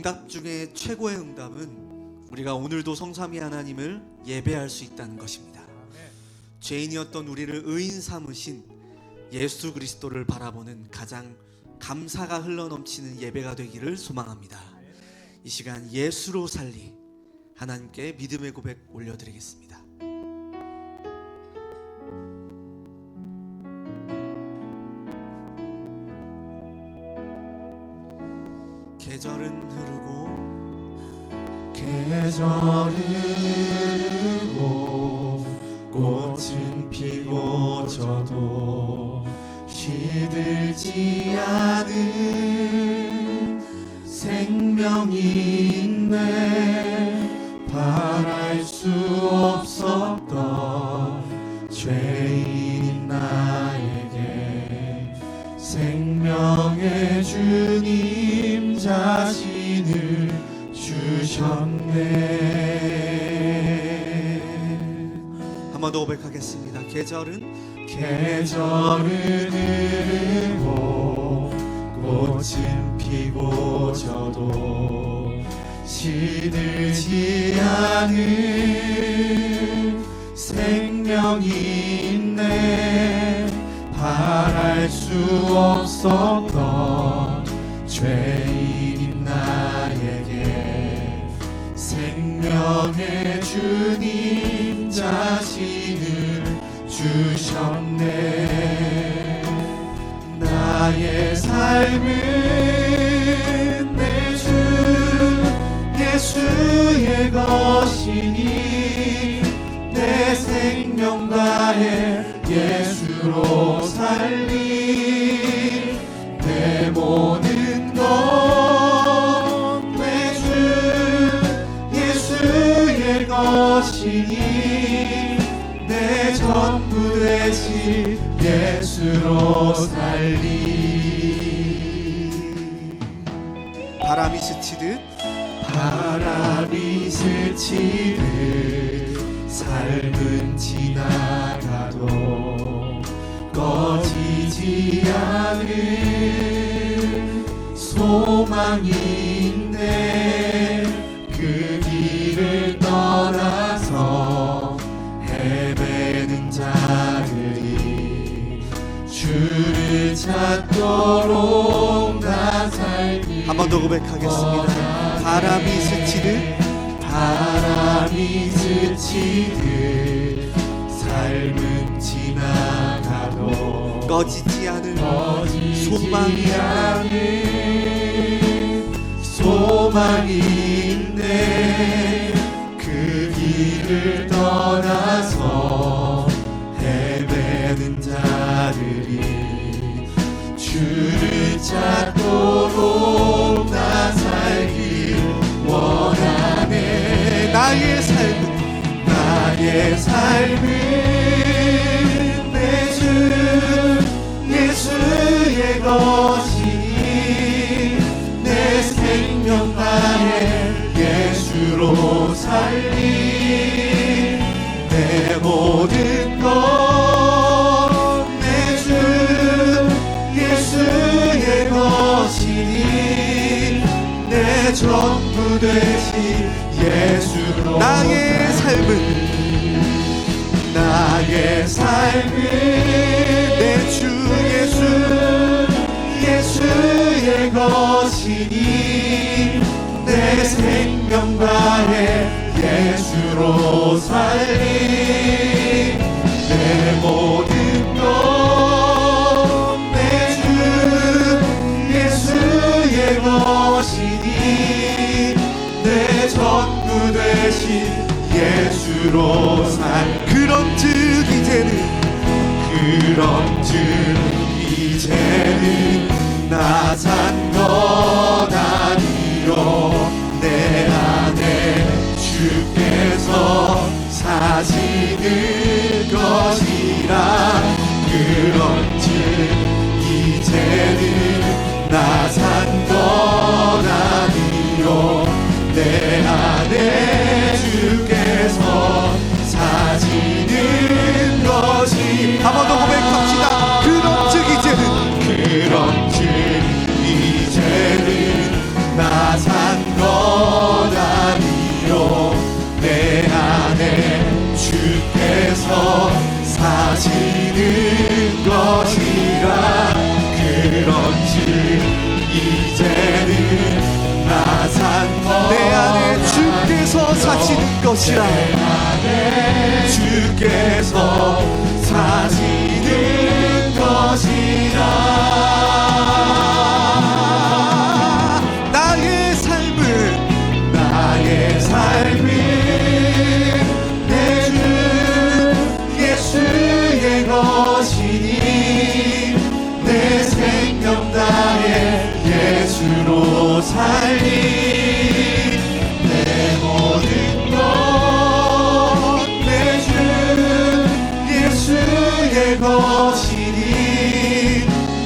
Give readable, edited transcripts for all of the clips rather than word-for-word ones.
응답 중에 최고의 응답은 우리가 오늘도 성삼위 하나님을 예배할 수 있다는 것입니다. 죄인이었던 우리를 의인 삼으신 예수 그리스도를 바라보는 가장 감사가 흘러넘치는 예배가 되기를 소망합니다. 이 시간 예수로 살리 하나님께 믿음의 고백 올려드리겠습니다. 계절은 흐르고 꽃은 피고 져도 시들지 않은 생명이 있네. 바랄 수 없었던 죄인 나에게 생명의 주님 자신을 주셨네. 한 번 더 고백하겠습니다. 계절은 흐르고 꽃은 피고 져도 시들지 않은 생명이 있네. 바랄 수 없었던 죄인인 나에게 생명의 주님 자신을 주셨네. 나의 삶은 내 주 예수의 것이니 내 생명 다해 예수로 살리. 내 모든 것 내 주 예수의 것이니 내 전부 되시 예수로 살리. 바람이 스치듯 삶은 지나가도 꺼지지 않은 소망이 있네. 그 길을 떠나서 헤매는 자들이 주를 찾도록 나 살기. 한 번 더 고백하겠습니다. 바람이 스치듯 삶은 지나가도 꺼지지 않은 소망이 있네. 그 길을 떠나서 헤매는 자들이 주를 찾도록 나 살길 원하네. 나의 삶은 내 주 예수의 것이니 내 생명 다해 예수로 살리. 내 모든 것 내 주 예수의 것이니 내 전부 되시 예수로. 나의 삶은 내 주 예수의 것이니 내 생명 다해 예수로 살리. 내 모든 것 내 주 예수의 것이니 내 전부 되신 예수로 살. 그런즉 이제는 나 산 것 아니요 내 안에 주께서 사시는 것이라. 그런즉 이제는 나 산 것 아니요 내 안에 주께서 사시는 것이. 한 번 더 고백합시다. 그런즉 이제는 나 산 한 것 아니요 내 안에 주께서 사시는 것이라. 그런지 이제는 나 산 것 내 안에 주께서 사시는 것이라. 내 안에 주께서 사시는 것이라. 나의 삶은 내 주 예수의 것이니 내 생명 다해 예수로 살리. 내 모든 것 내 주 예수의 것이니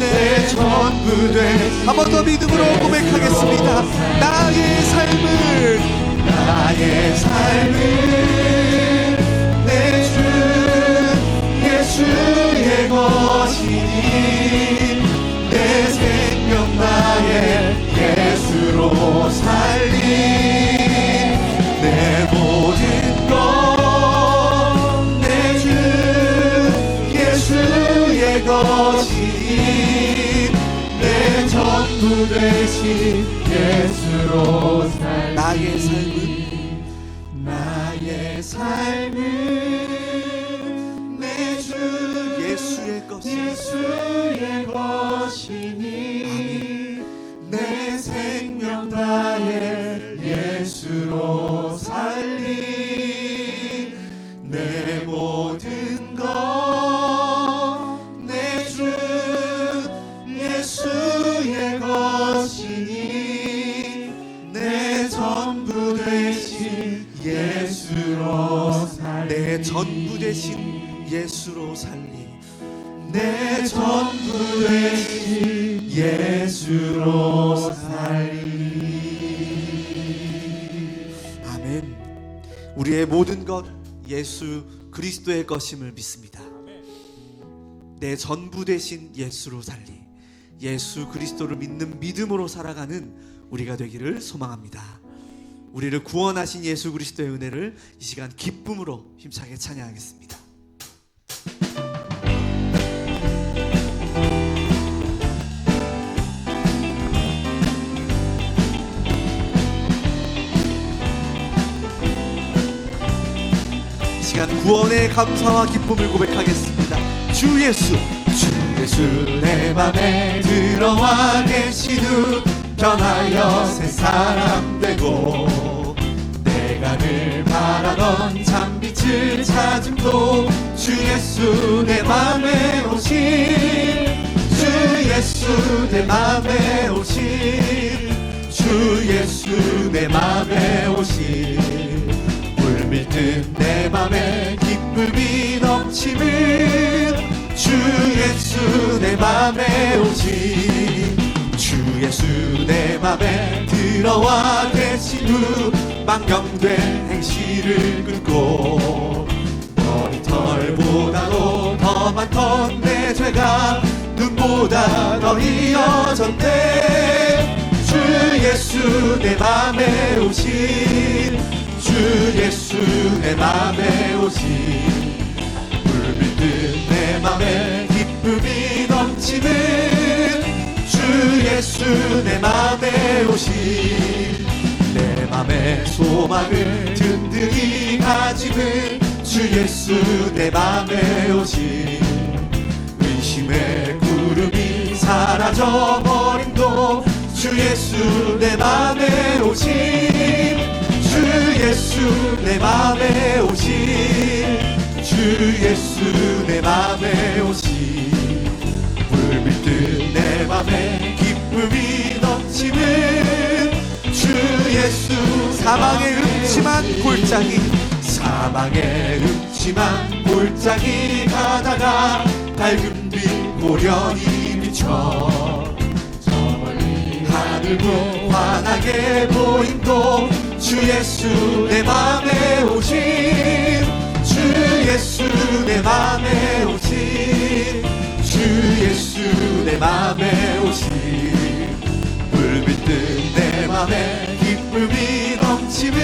내 전부 돼. 한 번 더 믿음으로 고백하겠습니다. 나의 삶은 내 주 예수의 것이니 내 생명 다해 예수로 살리. 내 모든 것 내 주 예수의 것이니 내 전부 되신 예수로 살리. 나의 삶은 내 주 예수의 것이니 내 생명 다해 예수로 살리. 내 모든 것 내 주 예수의 것이니 내 전부 되신 예수로 살리. 내 전부 되신 예수로 살리. 내 전부 되신 예수로 살리. 아멘. 우리의 모든 것 예수 그리스도의 것임을 믿습니다. 내 전부 되신 예수로 살리. 예수 그리스도를 믿는 믿음으로 살아가는 우리가 되기를 소망합니다. 우리를 구원하신 예수 그리스도의 은혜를 이 시간 기쁨으로 힘차게 찬양하겠습니다. 이 시간 구원의 감사와 기쁨을 고백하겠습니다. 주 예수 내 맘에 들어와 계신 후 변하여 새 사람 되고 내가 늘 바라던 참빛을 찾음도 주 예수 내 맘에 오신. 주 예수 내 맘에 오신. 주 예수 내 맘에 오신. 물밀듯 내 맘에 기쁨이 넘치는 주 예수 내 맘에 오신. 주 예수 내 맘에 들어와 계신 후 망령된 행실을 끊고 머리털보다도 더 많던 내 죄가 눈보다 더 이어졌네. 주 예수 내 맘에 오신. 주 예수 내 맘에 오신. 물밀듯 내 맘에 기쁨이 넘치는 주 예수 내 맘에 오신. 내 맘의 소망을 든든히 가지는 주 예수 내 맘에 오신. 의심의 구름이 사라져버림도 주 예수 내 맘에 오신. 주 예수 내 맘에 오신. 주 예수 내 맘에 오신. 물밀듯 내 맘에 기쁨이 넘치는 주 예수. 사망의 음침한 골짜기 가다가 밝은 빛 고련히 비춰 저 멀리 하늘 보 환하게 보임도 주 예수 내 맘에 오신. 주 예수 내 맘에 오신. 주 예수 내 맘에 오신. 불빛 뜬 내 맘에 기쁨이 넘치는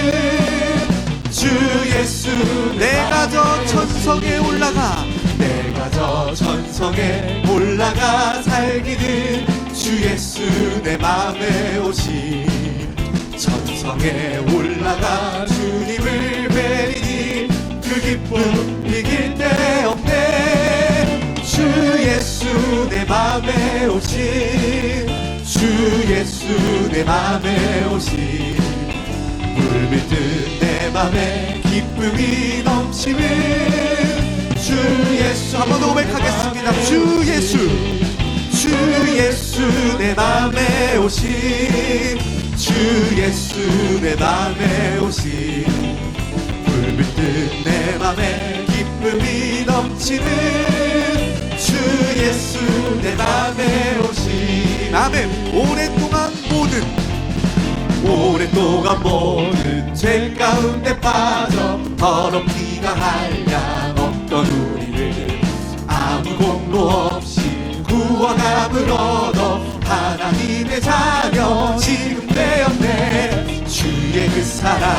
주 예수. 내가 저 천성에 올라가, 내가 저 천성에 올라가 살기는 주 예수 내 맘에 오신. 천성에 올라가 주님을 뵈리니 그 기쁨 이길 데 없네. 주 예수 내 맘에 오신. 주 예수 내 맘에 오신. 물밀듯 내 맘에 기쁨이 넘치는 주 예수. 한번 더 고백하겠습니다. 주 예수. 주 예수 내 맘에 오신. 주 예수 내 맘에 오신. 물밀듯 내 맘에 기쁨이 넘치는 주 예수 내 맘에 오신. 아멘. 오랫동안 모든 죄 가운데 빠져 더럽기가 한량 없던 우리를 아무 공로 없이 구원함을 얻어 하나님의 자녀 지금 되었네. 주의 그 사랑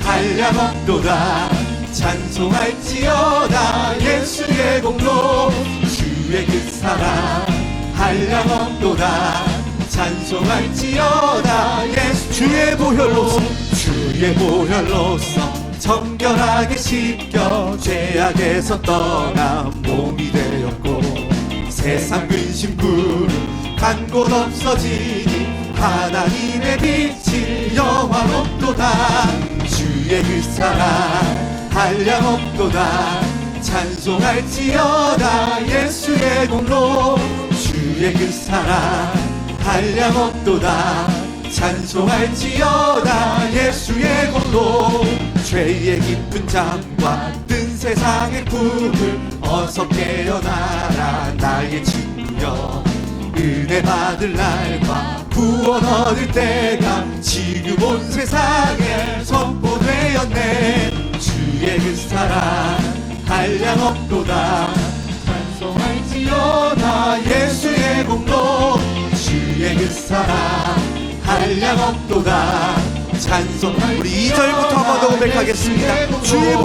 한량 없도다. 찬송할지어다 예수의 공로. 주의 그 사랑 한량 없도다. 찬송할지어다 예수. 주의 보혈로서 정결하게 씻겨 죄악에서 떠나 몸이 되었고 세상 근심 구름 간 곳 없어지니 하나님의 빛이 영화롭도다. 주의 그 사랑 한량 없도다. 찬송할지어다 예수의 공로. 주의 그 사랑 한량 없도다. 찬송할지어다 예수의 공로. 죄의 깊은 잠과 뜬 세상의 꿈을 어서 깨어나라 나의 친구여. 은혜 받을 날과 구원 얻을 때가 지금 온 세상에 선포되었네. 주의 그 사랑 한량 없도다. 찬송할지어다 예수의 공로. 주의 그 사랑 한량 없도다. 찬송. 우리 2절부터 한번 더 고백하겠습니다. 주의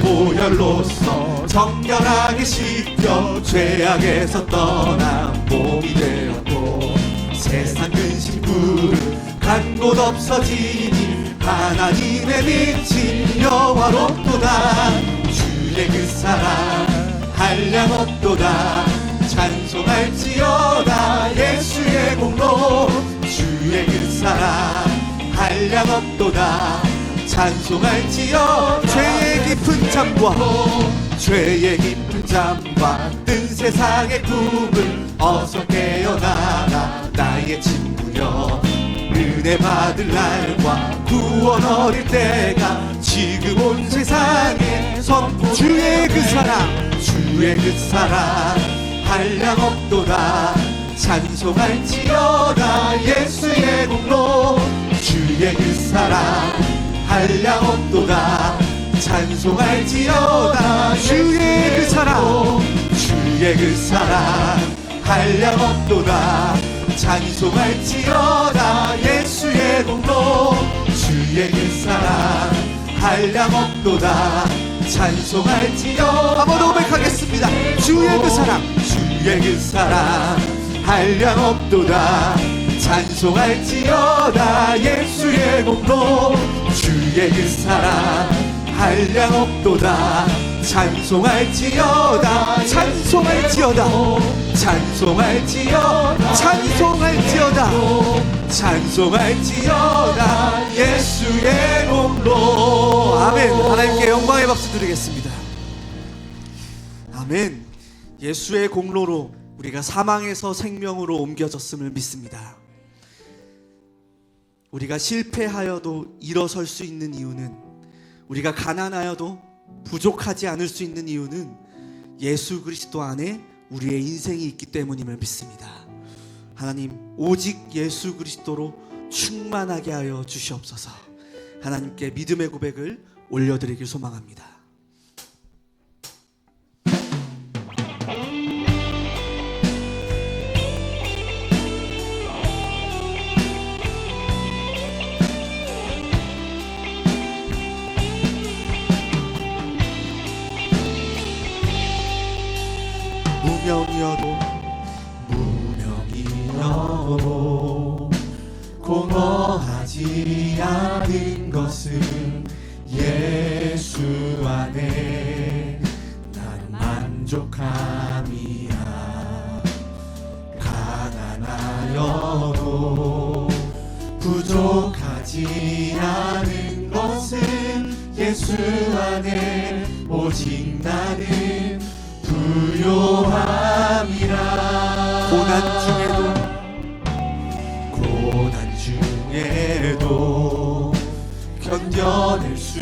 보혈로서 정결하게 씻겨 죄악에서 떠나 몸이 되었고 세상 근심 구름 간 곳 없어지니 하나님의 빛이 영화롭도다. 주의 그 사랑 한량 없도다. 찬송할지어다 예수의 공로. 주의 그 사랑 한량 없도다. 찬송할지어다 죄의 깊은 잠과 뜬 세상의 꿈을 어서 깨어나라 나의 친구여. 은혜 받을 날과 구원 얻을 때가 지금 온 세상에 선포. 주의 그 사랑 한량 없도다. 찬송할지어다 예수의 공로. 주의 그 사랑 한량 없도다. 찬송할지어다 주의 그 사랑. 주의 그 사랑 한량 없도다. 찬송할지어다 예수의 공로. 주의 그 사랑 한량 없도다. 찬송할지어다. 한번 더 고백하겠습니다. 주의 그 사랑 한량 없도다. 찬송할지어다 예수의 공로. 주의 그 사랑 한량 없도다. 찬송할지어다 찬송할지어다 예수의 공로. 아멘. 하나님께 영광의 박수 드리겠습니다. 아멘. 예수의 공로로 우리가 사망에서 생명으로 옮겨졌음을 믿습니다. 우리가 실패하여도 일어설 수 있는 이유는, 우리가 가난하여도 부족하지 않을 수 있는 이유는 예수 그리스도 안에 우리의 인생이 있기 때문임을 믿습니다. 하나님, 오직 예수 그리스도로 충만하게 하여 주시옵소서. 하나님께 믿음의 고백을 올려드리길 소망합니다. 무명이어도 공허하지 않은 것은 예수 안에 난 만족함이야. 가난하여도 부족하지 않은 것은 예수 안에 오직 나는 부요함이라. 고난 중에도 견뎌낼 수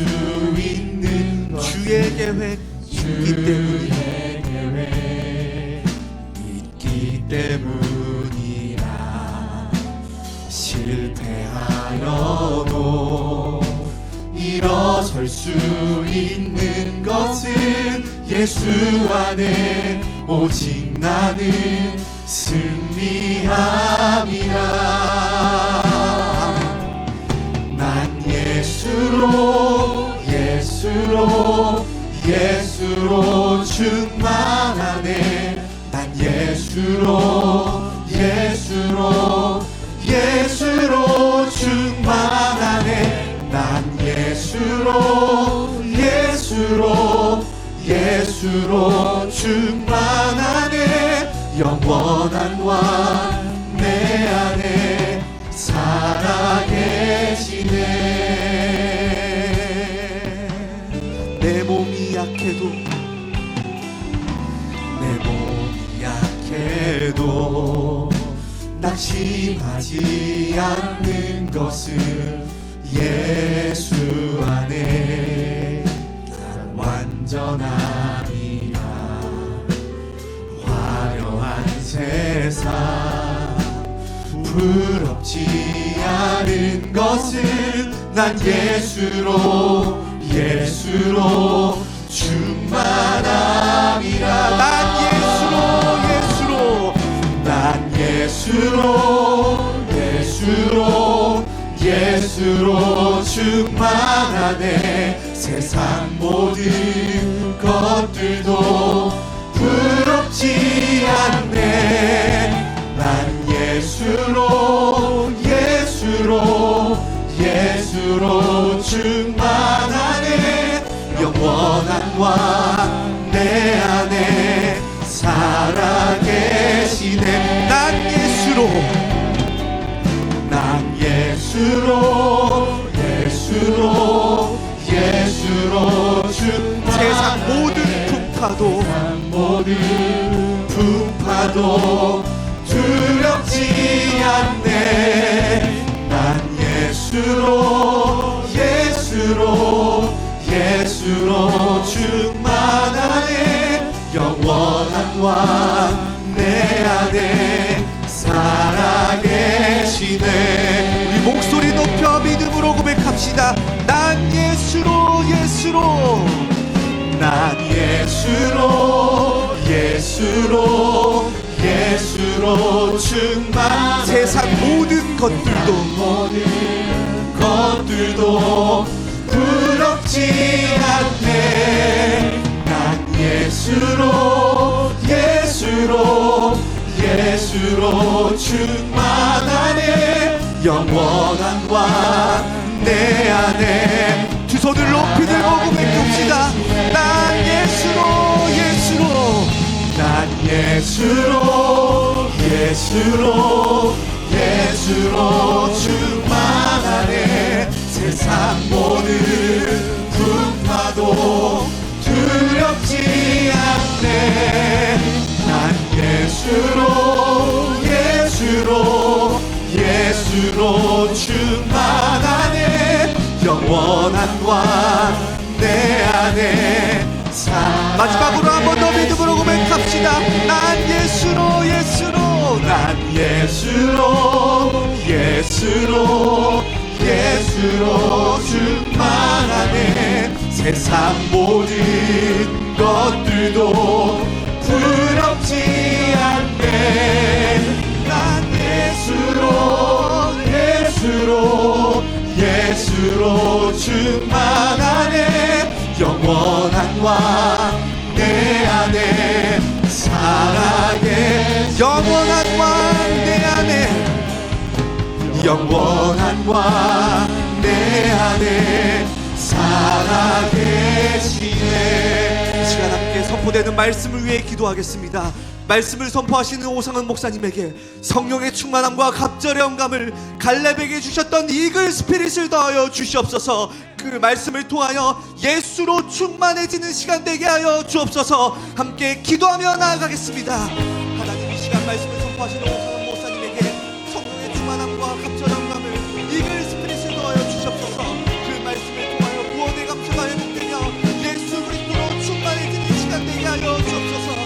있는 주의 계획 있기 때문이라. 실패하여도 일어설 수 있는 것은 예수 안에 오직 나는 승리함이라. 난 예수로 충만하네. 난 예수로 충만하네. 난 예수로 충만하네. 영원한 왕 내 안에 살아계시네. 내 몸이 약해도 낙심하지 않는 것은 예수 안에 난 완전함이라. 화려한 세상 부럽지 않은 것은 난 예수로 충만함이라. 난 예수로 충만하네. 세상 모든 것들도 부럽지 않네. 난 예수로 충만하네. 영원한 왕 내 안에 살아계시네. 난 예수로 충만. 세상 모든 풍파도 두렵지 않네. 난 예수로 충만하네. 영원한 왕 내 안에 살아계시네. 우리 목소리 높여 믿음으로 고백합시다. 난 예수로 충만. 세상 모든 것들도 부럽지 않네. 난 예수로 충만하네. 영원한 왕 내 안에. 두 손을 높이 들고 고백합시다. 난 예수로 충만하네. 세상 모든 풍파도 두렵지 않네. 난 예수로 충만하네. 영원한 왕 내 안에 마지막으로 한 번 더 믿음으로 고백합시다. 난 예수로 충만하네. 세상 모든 것들도 부럽지 않네. 난 예수로 충만하네. 영원한 왕 내 안에 살아계 영원한 왕 내 안에 살아계시네. 이 시간 함께 선포되는 말씀을 위해 기도하겠습니다. 말씀을 선포하시는 오상은 목사님에게 성령의 충만함과 갑절의 영감을 갈렙에게 주셨던 이글 스피릿을 더하여 주시옵소서. 그 말씀을 통하여 예수로 충만해지는 시간 되게 하여 주옵소서. 함께 기도하며 나아가겠습니다. 하나님, 이 시간 말씀을 선포하시는 오상은 목사님에게 성령의 충만함과 갑절의 영감을 이글 스피릿을 더하여 주시옵소서. 그 말씀을 통하여 구원의 감사가 회복되며 예수 그리스도로 충만해지는 시간 되게 하여 주옵소서.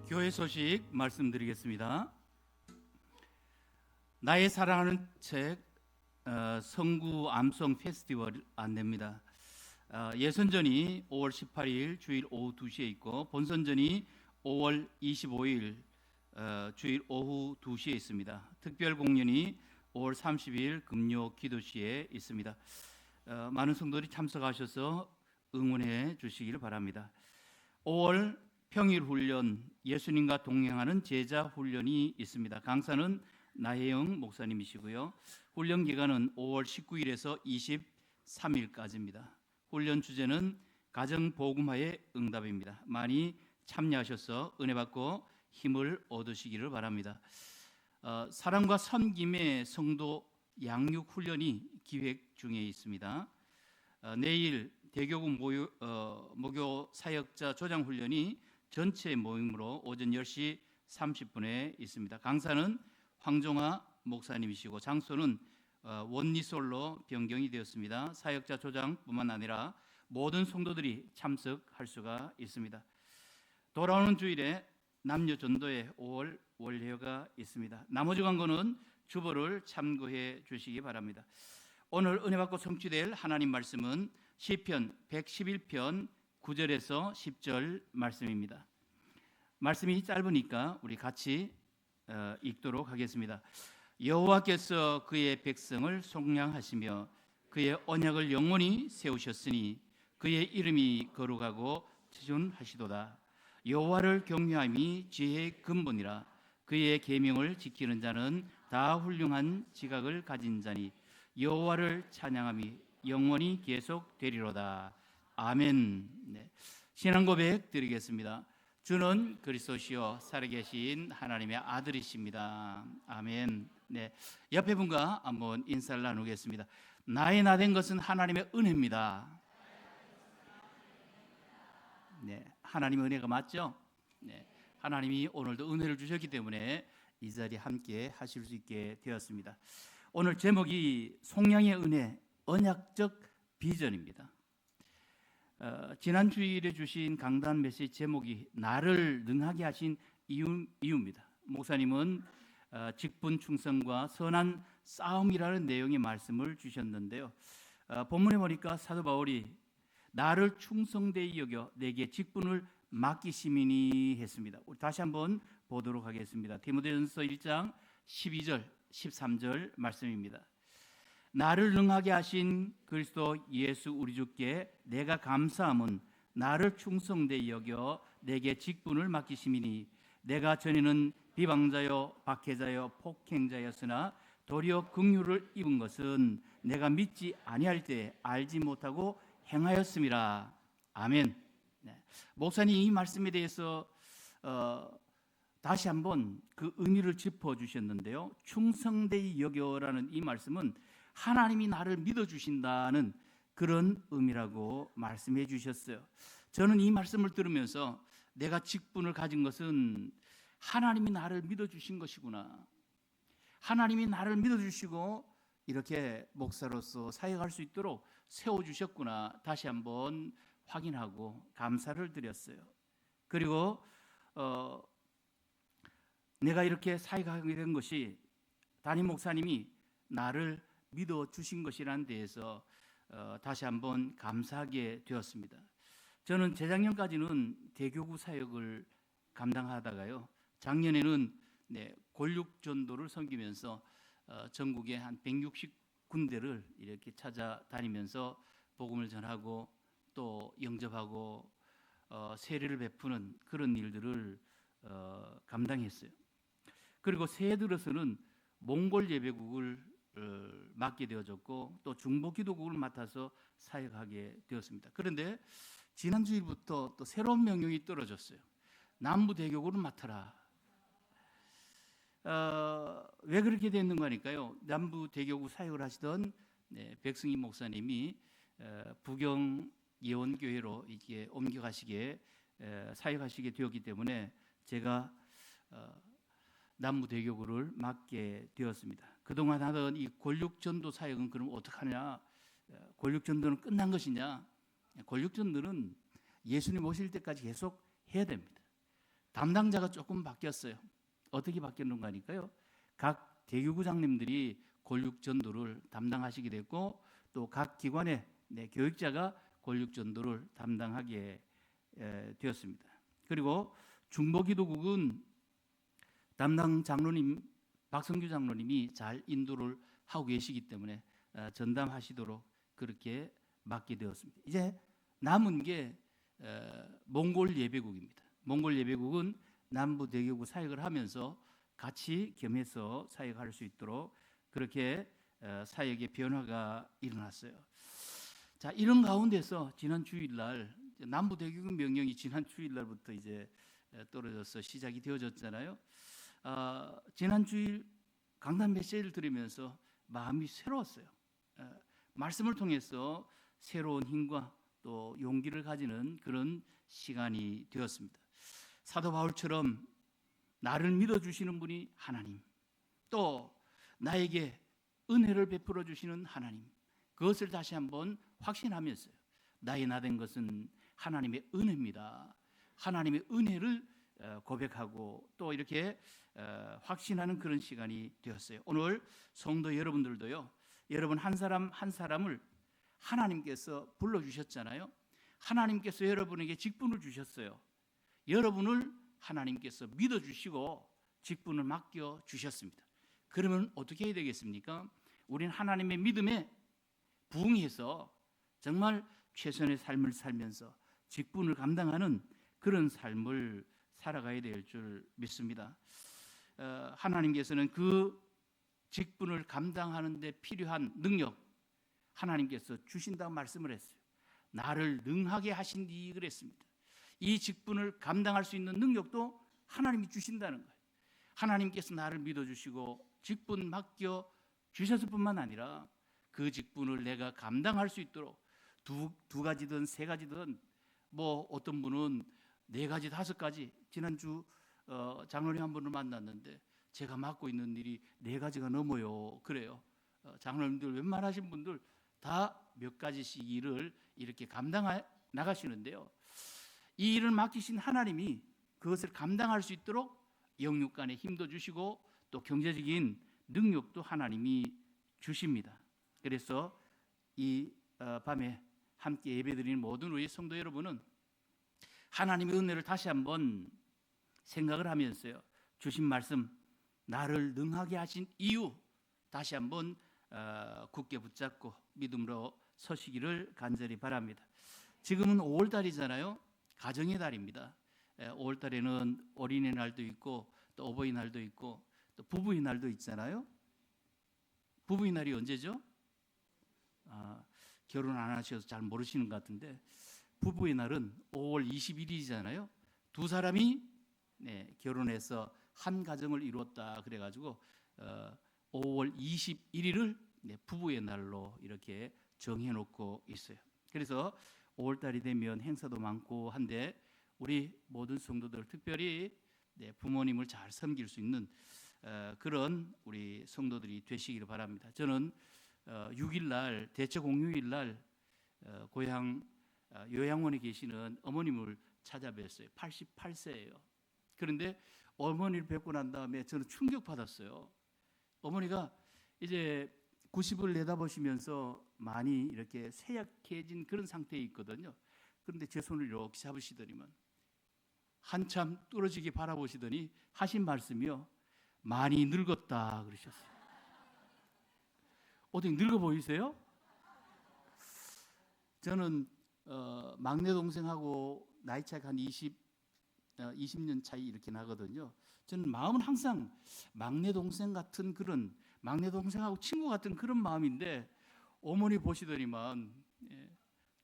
교회 소식 말씀드리겠습니다. 나의 사랑하는 책 성구 암송 페스티벌 안내입니다. 예선전이 5월 18일 주일 오후 2시에 있고 본선전이 5월 25일 주일 오후 2시에 있습니다. 특별 공연이 5월 30일 금요 기도시에 있습니다. 많은 성도들이 참석하셔서 응원해 주시기를 바랍니다. 5월 평일 훈련, 예수님과 동행하는 제자 훈련이 있습니다. 강사는 나혜영 목사님이시고요. 훈련 기간은 5월 19일에서 23일까지입니다. 훈련 주제는 가정복음화의 응답입니다. 많이 참여하셔서 은혜 받고 힘을 얻으시기를 바랍니다. 사랑과 섬김의 성도 양육 훈련이 기획 중에 있습니다. 내일 대교구 모교 사역자 조장 훈련이 전체 모임으로 오전 10시 30분에 있습니다. 강사는 황종화 목사님이시고 장소는 원리솔로 변경이 되었습니다. 사역자 조장뿐만 아니라 모든 성도들이 참석할 수가 있습니다. 돌아오는 주일에 남녀 전도회 5월 월회가 있습니다. 나머지 광고는 주보를 참고해 주시기 바랍니다. 오늘 은혜 받고 성취될 하나님 말씀은 시편 111편 9절에서 10절 말씀입니다. 말씀이 짧으니까 우리 같이 읽도록 하겠습니다. 여호와께서 그의 백성을 속량하시며 그의 언약을 영원히 세우셨으니 그의 이름이 거룩하고 지존하시도다. 여호와를 경외함이 지혜의 근본이라. 그의 계명을 지키는 자는 다 훌륭한 지각을 가진 자니 여호와를 찬양함이 영원히 계속되리로다. 아멘. 네. 신앙 고백 드리겠습니다. 주는 그리스도시요 살아계신 하나님의 아들이십니다. 아멘. 네. 옆에 분과 한번 인사를 나누겠습니다. 나의 나 된 것은 하나님의 은혜입니다. 네. 하나님의 은혜가 맞죠? 네. 하나님이 오늘도 은혜를 주셨기 때문에 이 자리에 함께 하실 수 있게 되었습니다. 오늘 제목이 속량의 은혜, 언약적 비전입니다. 지난 주일에 주신 강단 메시지 제목이 나를 능하게 하신 이유입니다. 목사님은 직분 충성과 선한 싸움이라는 내용의 말씀을 주셨는데요. 본문에 보니까 사도 바울이 나를 충성되이 여겨 내게 직분을 맡기심이니 했습니다. 우리 다시 한번 보도록 하겠습니다. 디모데전서 1장 12절 13절 말씀입니다. 나를 능하게 하신 그리스도 예수 우리 주께 내가 감사함은 나를 충성되이 여겨 내게 직분을 맡기심이니 내가 전에는 비방자요 박해자요 폭행자였으나 도리어 긍휼을 입은 것은 내가 믿지 아니할 때 알지 못하고 행하였음이라. 아멘. 네. 목사님 이 말씀에 대해서 다시 한번 그 의미를 짚어주셨는데요. 충성되이 여겨라는 이 말씀은 하나님이 나를 믿어주신다는 그런 의미라고 말씀해 주셨어요. 저는 이 말씀을 들으면서 내가 직분을 가진 것은 하나님이 나를 믿어주신 것이구나. 하나님이 나를 믿어주시고 이렇게 목사로서 사역할 수 있도록 세워주셨구나. 다시 한번 확인하고 감사를 드렸어요. 그리고 내가 이렇게 사역하게 된 것이 담임 목사님이 나를 믿어주신 것이라는 데에서 다시 한번 감사하게 되었습니다. 저는 재작년까지는 대교구 사역을 감당하다가요. 작년에는 골육전도를 섬기면서 전국에 한 160군데를 이렇게 찾아다니면서 복음을 전하고 또 영접하고 세례를 베푸는 그런 일들을 감당했어요. 그리고 새해 들어서는 몽골 예배국을 맡게 되어졌고 또 중보 기도국을 맡아서 사역하게 되었습니다. 그런데 지난 주일부터 또 새로운 명령이 떨어졌어요. 남부 대교구를 맡아라. 왜 그렇게 됐는가 하니까요. 남부 대교구 사역을 하시던 백승희 목사님이 부경 예원교회로 이제 옮겨가시게 사역하시게 되었기 때문에 제가 남부 대교구를 맡게 되었습니다. 그동안 하던 이 권력전도 사역은 그럼 어떡하냐? 권력전도는 끝난 것이냐? 권력전도는 예수님 오실 때까지 계속 해야 됩니다. 담당자가 조금 바뀌었어요. 어떻게 바뀌었는가 하니까요. 각 대교구장님들이 권력전도를 담당하시게 됐고 또 각 기관의 교육자가 권력전도를 담당하게 되었습니다. 그리고 중보기도국은 담당 장로님 박성규 장로님이 잘 인도를 하고 계시기 때문에 전담하시도록 그렇게 맡게 되었습니다. 이제 남은 게 몽골 예배국입니다. 몽골 예배국은 남부 대교구 사역을 하면서 같이 겸해서 사역할 수 있도록 그렇게 사역의 변화가 일어났어요. 자, 이런 가운데서 지난 주일날 남부 대교구 명령이 지난 주일날부터 이제 떨어져서 시작이 되어졌잖아요. 지난 주일 강단 메시지를 들으면서 마음이 새로웠어요. 말씀을 통해서 새로운 힘과 또 용기를 가지는 그런 시간이 되었습니다. 사도 바울처럼 나를 믿어주시는 분이 하나님, 또 나에게 은혜를 베풀어 주시는 하나님, 그것을 다시 한번 확신하면서요. 나의 나된 것은 하나님의 은혜입니다. 하나님의 은혜를 고백하고 또 이렇게 확신하는 그런 시간이 되었어요. 오늘 성도 여러분들도요. 여러분 한 사람 한 사람을 하나님께서 불러주셨잖아요. 하나님께서 여러분에게 직분을 주셨어요. 여러분을 하나님께서 믿어주시고 직분을 맡겨주셨습니다. 그러면 어떻게 해야 되겠습니까? 우리는 하나님의 믿음에 부응해서 정말 최선의 삶을 살면서 직분을 감당하는 그런 삶을 살아가야 될 줄 믿습니다. 하나님께서는 그 직분을 감당하는 데 필요한 능력 하나님께서 주신다고 말씀을 했어요. 나를 능하게 하신디 그랬습니다. 이 직분을 감당할 수 있는 능력도 하나님이 주신다는 거예요. 하나님께서 나를 믿어주시고 직분 맡겨 주셨을 뿐만 아니라 그 직분을 내가 감당할 수 있도록 두 가지든 세 가지든 뭐 어떤 분은 네 가지 다섯 가지 지난주 장로님 한 분을 만났는데 제가 맡고 있는 일이 네 가지가 넘어요. 그래요. 장로님들 웬만하신 분들 다 몇 가지씩 일을 이렇게 감당해 나가시는데요. 이 일을 맡기신 하나님이 그것을 감당할 수 있도록 영육간의 힘도 주시고 또 경제적인 능력도 하나님이 주십니다. 그래서 이 밤에 함께 예배드리는 모든 우리 성도 여러분은 하나님의 은혜를 다시 한번 생각을 하면서요. 주신 말씀 나를 능하게 하신 이유 다시 한번 굳게 붙잡고 믿음으로 서시기를 간절히 바랍니다. 지금은 5월달이잖아요. 가정의 달입니다. 5월달에는 어린이날도 있고 또 어버이날도 있고 또 부부의 날도 있잖아요. 부부의 날이 언제죠? 결혼 안 하셔서 잘 모르시는 것 같은데 부부의 날은 5월 21일이잖아요. 두 사람이 결혼해서 한 가정을 이루었다 그래가지고 5월 21일을 부부의 날로 이렇게 정해놓고 있어요. 그래서 5월달이 되면 행사도 많고 한데 우리 모든 성도들 특별히 부모님을 잘 섬길 수 있는 그런 우리 성도들이 되시기를 바랍니다. 저는 6일날 대처공휴일날 고향 요양원에 계시는 어머님을 찾아뵀어요. 88세예요. 그런데 어머니를 뵙고 난 다음에 저는 충격받았어요. 어머니가 이제 90을 내다보시면서 많이 이렇게 쇠약해진 그런 상태에 있거든요. 그런데 제 손을 이렇게 잡으시더니만 한참 뚫어지게 바라보시더니 하신 말씀이요, 많이 늙었다 그러셨어요. 어떻게 늙어 보이세요? 저는 막내 동생하고 나이 차이가 한 20년 차이 이렇게 나거든요. 저는 마음은 항상 막내 동생 같은 그런, 막내 동생하고 친구 같은 그런 마음인데, 어머니 보시더니만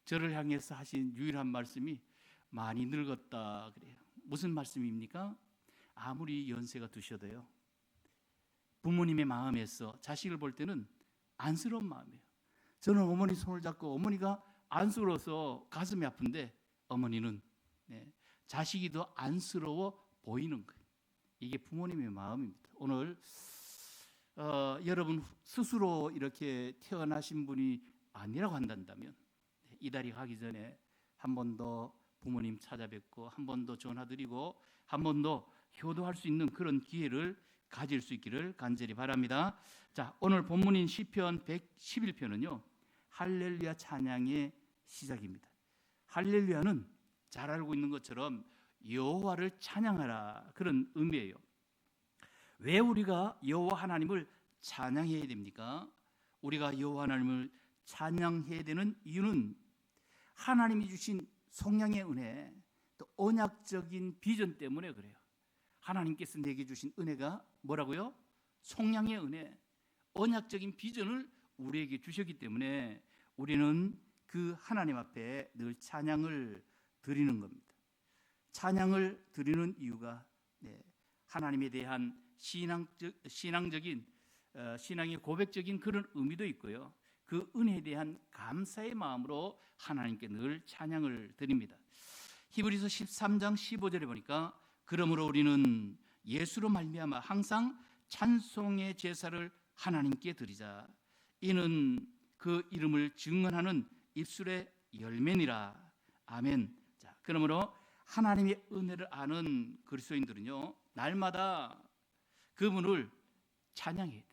저를 향해서 하신 유일한 말씀이 많이 늙었다 그래요. 무슨 말씀입니까? 아무리 연세가 드셔도요, 부모님의 마음에서 자식을 볼 때는 안쓰러운 마음이에요. 저는 어머니 손을 잡고 어머니가 안쓰러워서 가슴이 아픈데, 어머니는 자식이 더 안쓰러워 보이는 거예요. 이게 부모님의 마음입니다. 오늘 여러분 스스로 이렇게 태어나신 분이 아니라고 한다면, 이달이 가기 전에 한 번 더 부모님 찾아뵙고, 한 번 더 전화드리고, 한 번 더 효도할 수 있는 그런 기회를 가질 수 있기를 간절히 바랍니다. 자, 오늘 본문인 시편 111편은요 할렐루야 찬양의 시작입니다. 할렐루야는 잘 알고 있는 것처럼 여호와를 찬양하라, 그런 의미예요. 왜 우리가 여호와 하나님을 찬양해야 됩니까? 우리가 여호와 하나님을 찬양해야 되는 이유는 하나님이 주신 성령의 은혜, 또 언약적인 비전 때문에 그래요. 하나님께서 내게 주신 은혜가 뭐라고요? 성령의 은혜, 언약적인 비전을 우리에게 주셨기 때문에 우리는 그 하나님 앞에 늘 찬양을 드리는 겁니다. 찬양을 드리는 이유가 하나님에 대한 신앙적인 신앙의 고백적인 그런 의미도 있고요, 그 은혜에 대한 감사의 마음으로 하나님께 늘 찬양을 드립니다. 히브리서 13장 15절에 보니까, 그러므로 우리는 예수로 말미암아 항상 찬송의 제사를 하나님께 드리자. 이는 그 이름을 증언하는 입술의 열매니라. 아멘. 자, 그러므로 하나님의 은혜를 아는 그리스도인들은요 날마다 그분을 찬양해야 돼요.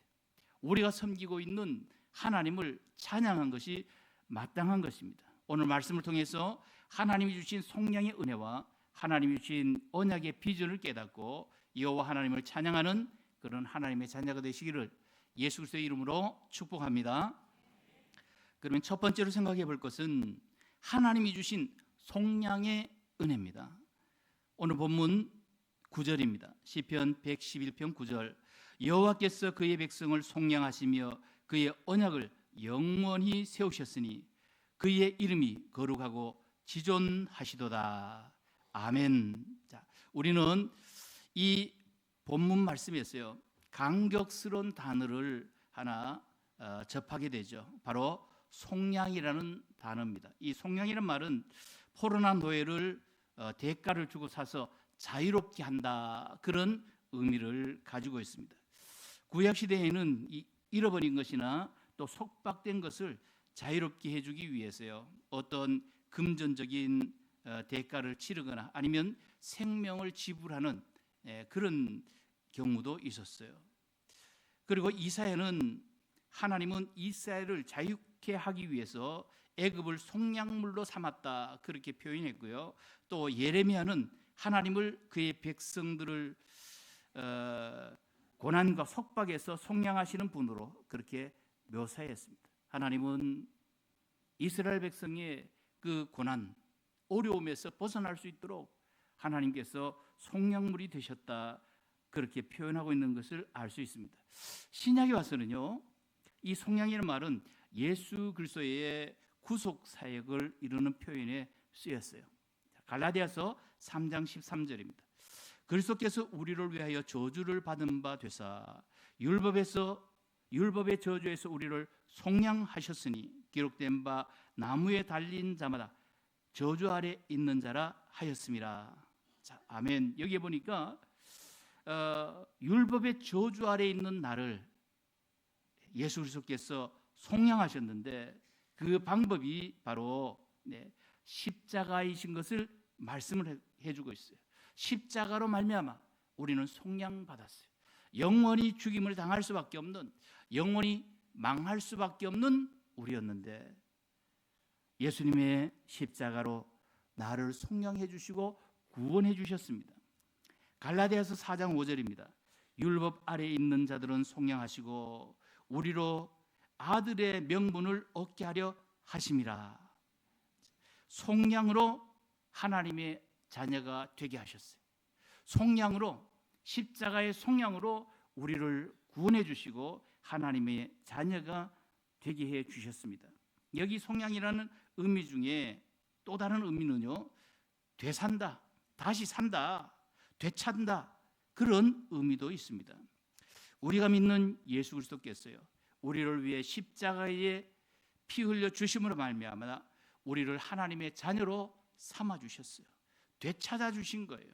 우리가 섬기고 있는 하나님을 찬양한 것이 마땅한 것입니다. 오늘 말씀을 통해서 하나님이 주신 성령의 은혜와 하나님이 주신 언약의 비전을 깨닫고 여호와 하나님을 찬양하는 그런 하나님의 자녀가 되시기를 예수 그리스도의 이름으로 축복합니다. 그러면 첫 번째로 생각해 볼 것은 하나님이 주신 속량의 은혜입니다. 오늘 본문 9절입니다. 시편 111편 9절. 여호와께서 그의 백성을 속량하시며 그의 언약을 영원히 세우셨으니 그의 이름이 거룩하고 지존하시도다. 아멘. 자, 우리는 이 본문 말씀에서요 감격스러운 단어를 하나 접하게 되죠. 바로 속량이라는 단어입니다. 이 속량이라는 말은 포로나 노예를 대가를 주고 사서 자유롭게 한다, 그런 의미를 가지고 있습니다. 구약 시대에는 잃어버린 것이나 또 속박된 것을 자유롭게 해주기 위해서요 어떤 금전적인 대가를 치르거나 아니면 생명을 지불하는 그런 경우도 있었어요. 그리고 이사야는 하나님은 이스라엘을 자유케 하기 위해서 애굽을 속량물로 삼았다, 그렇게 표현했고요. 또 예레미야는 하나님을 그의 백성들을 고난과 속박에서 속량하시는 분으로 그렇게 묘사했습니다. 하나님은 이스라엘 백성의 그 고난, 어려움에서 벗어날 수 있도록 하나님께서 속량물이 되셨다, 그렇게 표현하고 있는 것을 알 수 있습니다. 신약에 와서는요 이 속량이라는 말은 예수 그리스도의 구속 사역을 이루는 표현에 쓰였어요. 갈라디아서 3장 13절입니다. 그리스도께서 우리를 위하여 저주를 받은 바 되사 율법의 저주에서 우리를 속량하셨으니 기록된 바 나무에 달린 자마다 저주 아래 있는 자라 하였음이라. 자, 아멘. 여기 보니까 율법의 저주 아래 있는 나를 예수 그리스도께서 속량하셨는데 그 방법이 바로 십자가이신 것을 말씀을 해주고 있어요. 십자가로 말미암아 우리는 속량받았어요. 영원히 죽임을 당할 수밖에 없는, 영원히 망할 수밖에 없는 우리였는데 예수님의 십자가로 나를 속량해 주시고 구원해 주셨습니다. 갈라디아서 4장 5절입니다. 율법 아래에 있는 자들은 속량하시고 우리로 아들의 명분을 얻게 하려 하심이라. 속량으로 하나님의 자녀가 되게 하셨어요. 속량으로, 십자가의 속량으로 우리를 구원해 주시고 하나님의 자녀가 되게 해 주셨습니다. 여기 속량이라는 의미 중에 또 다른 의미는요, 되산다, 다시 산다, 되찾는다, 그런 의미도 있습니다. 우리가 믿는 예수 그리스도께서요, 우리를 위해 십자가에 피 흘려 주심으로 말미암아 우리를 하나님의 자녀로 삼아 주셨어요. 되찾아 주신 거예요.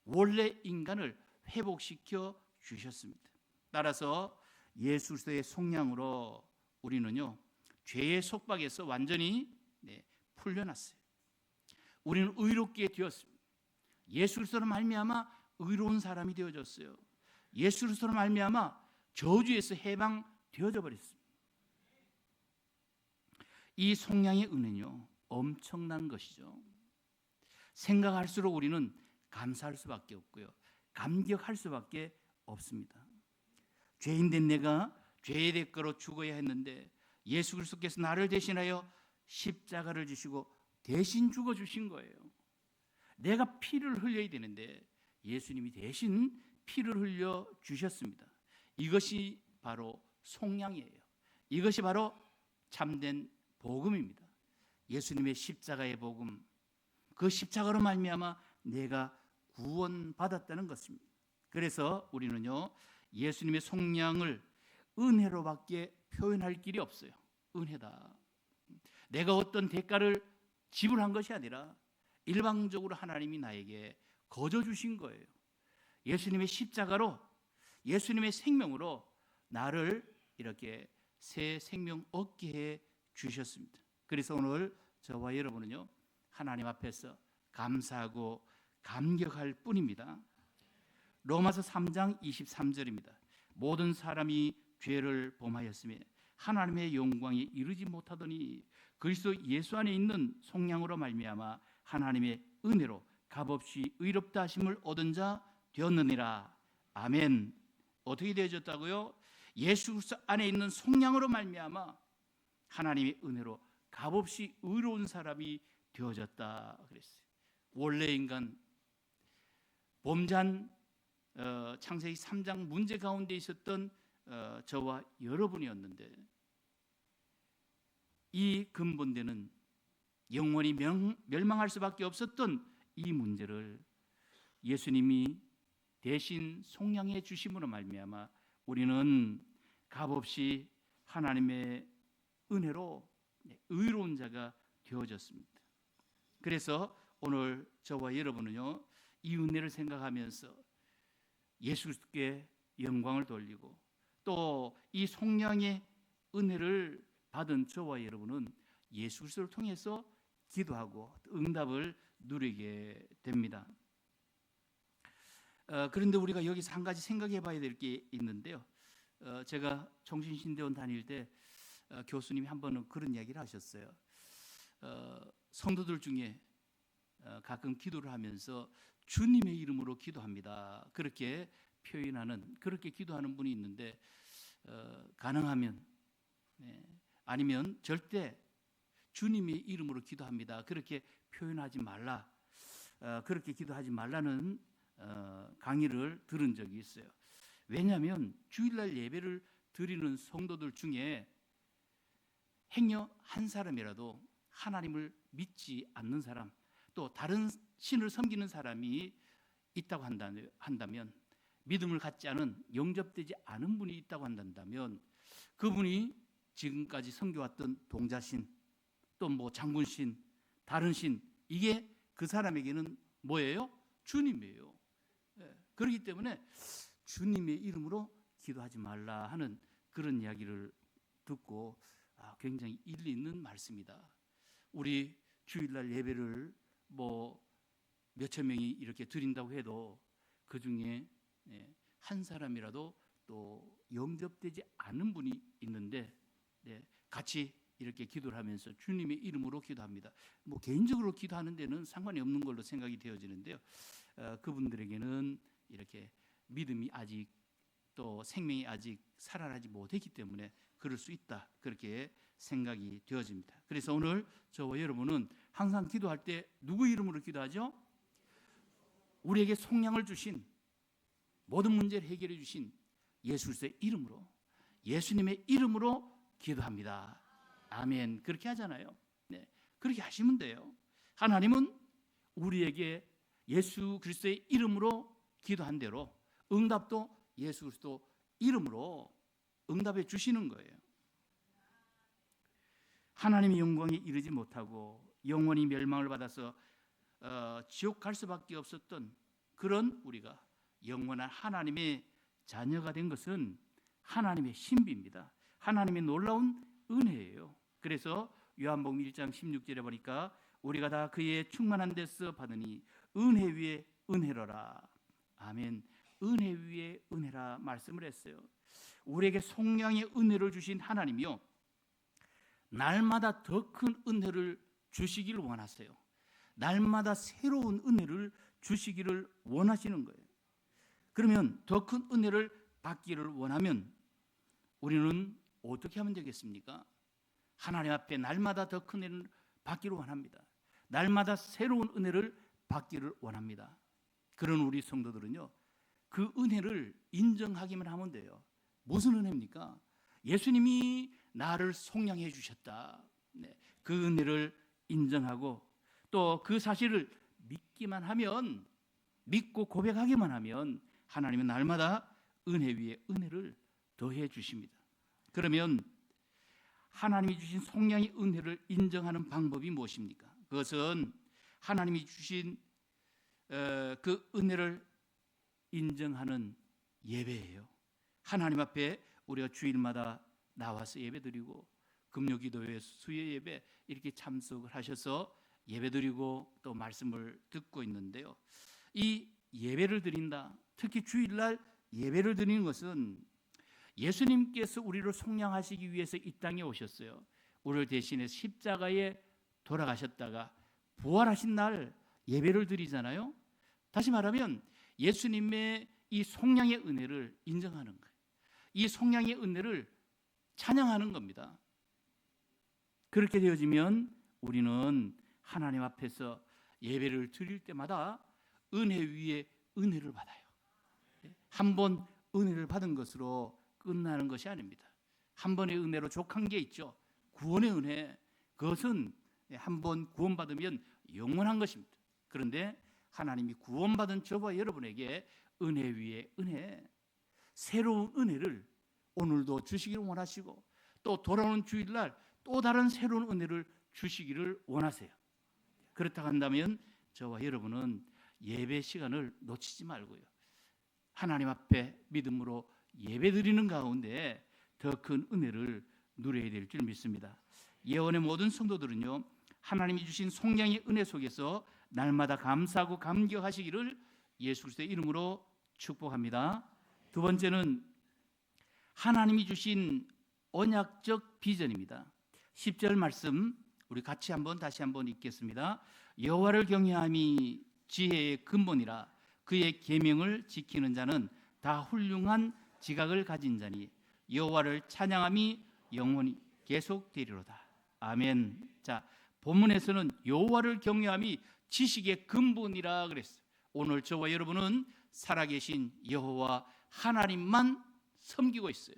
원래 인간을 회복시켜 주셨습니다. 따라서 예수 그리스도의 속량으로 우리는요, 죄의 속박에서 완전히 풀려났어요. 우리는 의롭게 되었습니다. 예수 그리스도로 말미암아 의로운 사람이 되어졌어요. 예수 그리스도로 말미암아 저주에서 해방되어져 버렸습니다. 이 속량의 은혜는요, 엄청난 것이죠. 생각할수록 우리는 감사할 수밖에 없고요, 감격할 수밖에 없습니다. 죄인된 내가 죄의 대가로 죽어야 했는데 예수 그리스도께서 나를 대신하여 십자가를 지시고 대신 죽어 주신 거예요. 내가 피를 흘려야 되는데 예수님이 대신 피를 흘려 주셨습니다. 이것이 바로 속량이에요. 이것이 바로 참된 복음입니다. 예수님의 십자가의 복음, 그 십자가로 말미암아 내가 구원받았다는 것입니다. 그래서 우리는요, 예수님의 속량을 은혜로밖에 표현할 길이 없어요. 은혜다. 내가 어떤 대가를 지불한 것이 아니라 일방적으로 하나님이 나에게 거저 주신 거예요. 예수님의 십자가로, 예수님의 생명으로 나를 이렇게 새 생명 얻게 해 주셨습니다. 그래서 오늘 저와 여러분은요, 하나님 앞에서 감사하고 감격할 뿐입니다. 로마서 3장 23절입니다. 모든 사람이 죄를 범하였으며 하나님의 영광에 이르지 못하더니 그리스도 예수 안에 있는 속량으로 말미암아 하나님의 은혜로 값없이 의롭다 하심을 얻은 자 되었느니라. 아멘. 어떻게 되어졌다고요? 예수 그리스도 안에 있는 속량으로 말미암아 하나님의 은혜로 값없이 의로운 사람이 되어졌다 그랬어요. 원래 인간, 범잔 창세기 3장 문제 가운데 있었던 저와 여러분이었는데, 이 근본되는 영원히 멸망할 수밖에 없었던 이 문제를 예수님이 대신 속량해 주심으로 말미암아 우리는 값없이 하나님의 은혜로 의로운 자가 되어졌습니다. 그래서 오늘 저와 여러분은요, 이 은혜를 생각하면서 예수 그리스도께 영광을 돌리고 또 이 속량의 은혜를 받은 저와 여러분은 예수 그리스도를 통해서 기도하고 응답을 누리게 됩니다. 그런데 우리가 여기서 한 가지 생각해 봐야 될 게 있는데요. 제가 종신신대원 다닐 때 교수님이 한 번은 그런 이야기를 하셨어요. 성도들 중에 가끔 기도를 하면서 주님의 이름으로 기도합니다, 그렇게 표현하는, 그렇게 기도하는 분이 있는데, 가능하면 아니면 절대 주님의 이름으로 기도합니다, 그렇게 표현하지 말라, 그렇게 기도하지 말라는 강의를 들은 적이 있어요. 왜냐하면 주일날 예배를 드리는 성도들 중에 행여 한 사람이라도 하나님을 믿지 않는 사람, 또 다른 신을 섬기는 사람이 있다고 한다면, 믿음을 갖지 않은, 영접되지 않은 분이 있다고 한다면, 그분이 지금까지 섬겨왔던 동자신, 또 뭐 장군신, 다른 신, 이게 그 사람에게는 뭐예요? 주님이에요. 그렇기 때문에 주님의 이름으로 기도하지 말라 하는 그런 이야기를 듣고 굉장히 일리 있는 말씀이다. 우리 주일날 예배를 뭐 몇천 명이 이렇게 드린다고 해도 그 중에 한 사람이라도 또 영접되지 않은 분이 있는데 같이 이렇게 기도를 하면서 주님의 이름으로 기도합니다. 뭐 개인적으로 기도하는 데는 상관이 없는 걸로 생각이 되어지는데요. 그분들에게는 이렇게 믿음이 아직 또 생명이 아직 살아나지 못했기 때문에 그럴 수 있다, 그렇게 생각이 되어집니다. 그래서 오늘 저와 여러분은 항상 기도할 때 누구 이름으로 기도하죠? 우리에게 속량을 주신, 모든 문제를 해결해 주신 예수 그리스도의 이름으로, 예수님의 이름으로 기도합니다. 아멘. 그렇게 하잖아요. 네, 그렇게 하시면 돼요. 하나님은 우리에게 예수 그리스도의 이름으로 기도한 대로 응답도 예수 그리스도 이름으로 응답해 주시는 거예요. 하나님의 영광에 이르지 못하고 영원히 멸망을 받아서 지옥 갈 수밖에 없었던 그런 우리가 영원한 하나님의 자녀가 된 것은 하나님의 신비입니다. 하나님의 놀라운 은혜예요. 그래서 요한복음 1장 16절에 보니까 우리가 다 그의 충만한 데서 받으니 은혜 위에 은혜로라. 아멘. 은혜 위에 은혜라 말씀을 했어요. 우리에게 속량의 은혜를 주신 하나님이요, 날마다 더 큰 은혜를 주시기를 원하세요. 날마다 새로운 은혜를 주시기를 원하시는 거예요. 그러면 더 큰 은혜를 받기를 원하면 우리는 어떻게 하면 되겠습니까? 하나님 앞에 날마다 더 큰 은혜를 받기를 원합니다. 날마다 새로운 은혜를 받기를 원합니다. 그런 우리 성도들은요, 그 은혜를 인정하기만 하면 돼요. 무슨 은혜입니까? 예수님이 나를 속량해 주셨다. 네, 그 은혜를 인정하고 또 그 사실을 믿기만 하면, 믿고 고백하기만 하면 하나님은 날마다 은혜 위에 은혜를 더해 주십니다. 그러면 하나님이 주신 속량의 은혜를 인정하는 방법이 무엇입니까? 그것은 하나님이 주신 그 은혜를 인정하는 예배예요. 하나님 앞에 우리가 주일마다 나와서 예배드리고 금요기도회, 수요 예배 이렇게 참석을 하셔서 예배드리고 또 말씀을 듣고 있는데요. 이 예배를 드린다, 특히 주일날 예배를 드리는 것은 예수님께서 우리를 속량하시기 위해서 이 땅에 오셨어요. 우리를 대신해 십자가에 돌아가셨다가 부활하신 날 예배를 드리잖아요. 다시 말하면 예수님의 이 속량의 은혜를 인정하는 거예요. 이 속량의 은혜를 찬양하는 겁니다. 그렇게 되어지면 우리는 하나님 앞에서 예배를 드릴 때마다 은혜 위에 은혜를 받아요. 한 번 은혜를 받은 것으로 끝나는 것이 아닙니다. 한 번의 은혜로 족한 게 있죠. 구원의 은혜. 그것은 한 번 구원받으면 영원한 것입니다. 그런데 하나님이 구원받은 저와 여러분에게 은혜 위에 은혜, 새로운 은혜를 오늘도 주시기를 원하시고 또 돌아오는 주일날 또 다른 새로운 은혜를 주시기를 원하세요. 그렇다고 한다면 저와 여러분은 예배 시간을 놓치지 말고요, 하나님 앞에 믿음으로 예배드리는 가운데 더 큰 은혜를 누려야 될 줄 믿습니다. 예언의 모든 성도들은요, 하나님이 주신 속량의 은혜 속에서 날마다 감사하고 감격하시기를 예수 그리스도의 이름으로 축복합니다. 두 번째는 하나님이 주신 언약적 비전입니다. 10절 말씀 우리 같이 다시 한번 읽겠습니다. 여호와를 경외함이 지혜의 근본이라 그의 계명을 지키는 자는 다 훌륭한 지각을 가진 자니 여호와를 찬양함이 영원히 계속되리로다. 아멘. 자, 본문에서는 여호와를 경외함이 지식의 근본이라 그랬어요. 오늘 저와 여러분은 살아계신 여호와 하나님만 섬기고 있어요.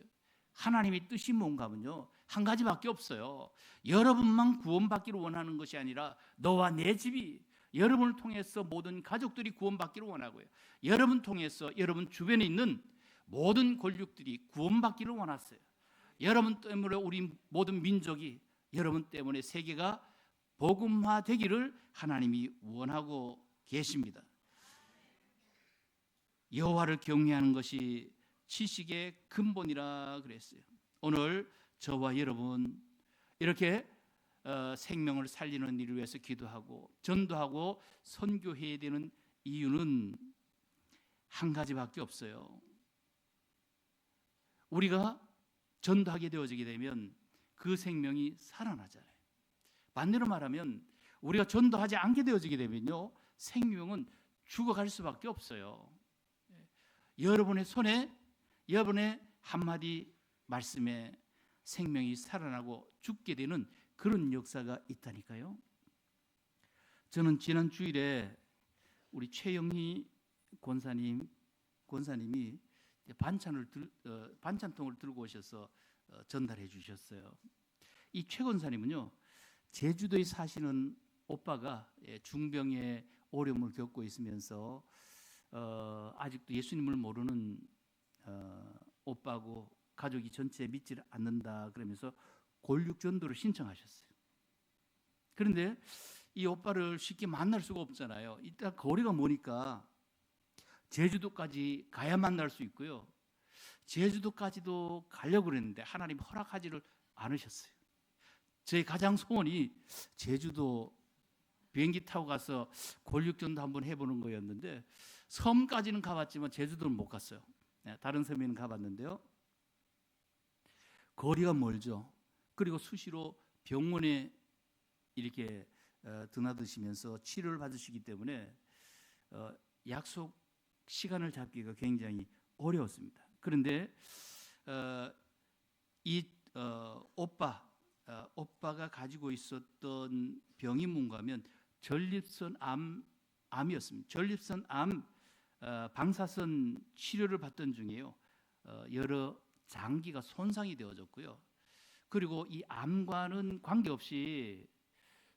하나님의 뜻이 뭔가면요, 한 가지밖에 없어요. 여러분만 구원받기를 원하는 것이 아니라 너와 내 집이, 여러분을 통해서 모든 가족들이 구원받기를 원하고요, 여러분 통해서 여러분 주변에 있는 모든 권력들이 구원받기를 원하세요. 여러분 때문에 우리 모든 민족이, 여러분 때문에 세계가 복음화되기를 하나님이 원하고 계십니다. 여호와를 경외하는 것이 지식의 근본이라 그랬어요. 오늘 저와 여러분 이렇게 생명을 살리는 일을 위해서 기도하고 전도하고 선교해야 되는 이유는 한 가지밖에 없어요. 우리가 전도하게 되어지게 되면 그 생명이 살아나잖아요. 반대로 말하면 우리가 전도하지 않게 되어지게 되면요, 생명은 죽어갈 수밖에 없어요. 여러분의 손에, 여러분의 한마디 말씀에 생명이 살아나고 죽게 되는 그런 역사가 있다니까요. 저는 지난 주일에 우리 최영희 권사님이 반찬통을 들고 오셔서 전달해 주셨어요. 이 최 권사님은요, 제주도에 사시는 오빠가 중병의 어려움을 겪고 있으면서 아직도 예수님을 모르는 오빠고 가족이 전체 믿지를 않는다 그러면서 골육전도를 신청하셨어요. 그런데 이 오빠를 쉽게 만날 수가 없잖아요. 일단 거리가 머니까 제주도까지 가야 만날 수 있고요, 제주도까지도 가려고 그랬는데 하나님 허락하지를 않으셨어요. 제 가장 소원이 제주도 비행기 타고 가서 골육전도 한번 해보는 거였는데, 섬까지는 가봤지만 제주도는 못 갔어요. 다른 섬에는 가봤는데요, 거리가 멀죠. 그리고 수시로 병원에 이렇게 드나드시면서 치료를 받으시기 때문에 약속 시간을 잡기가 굉장히 어려웠습니다. 그런데 이 오빠가 가지고 있었던 병이 뭔가 하면 전립선 암이었습니다. 전립선 암 방사선 치료를 받던 중에요, 여러 장기가 손상이 되어졌고요, 그리고 이 암과는 관계없이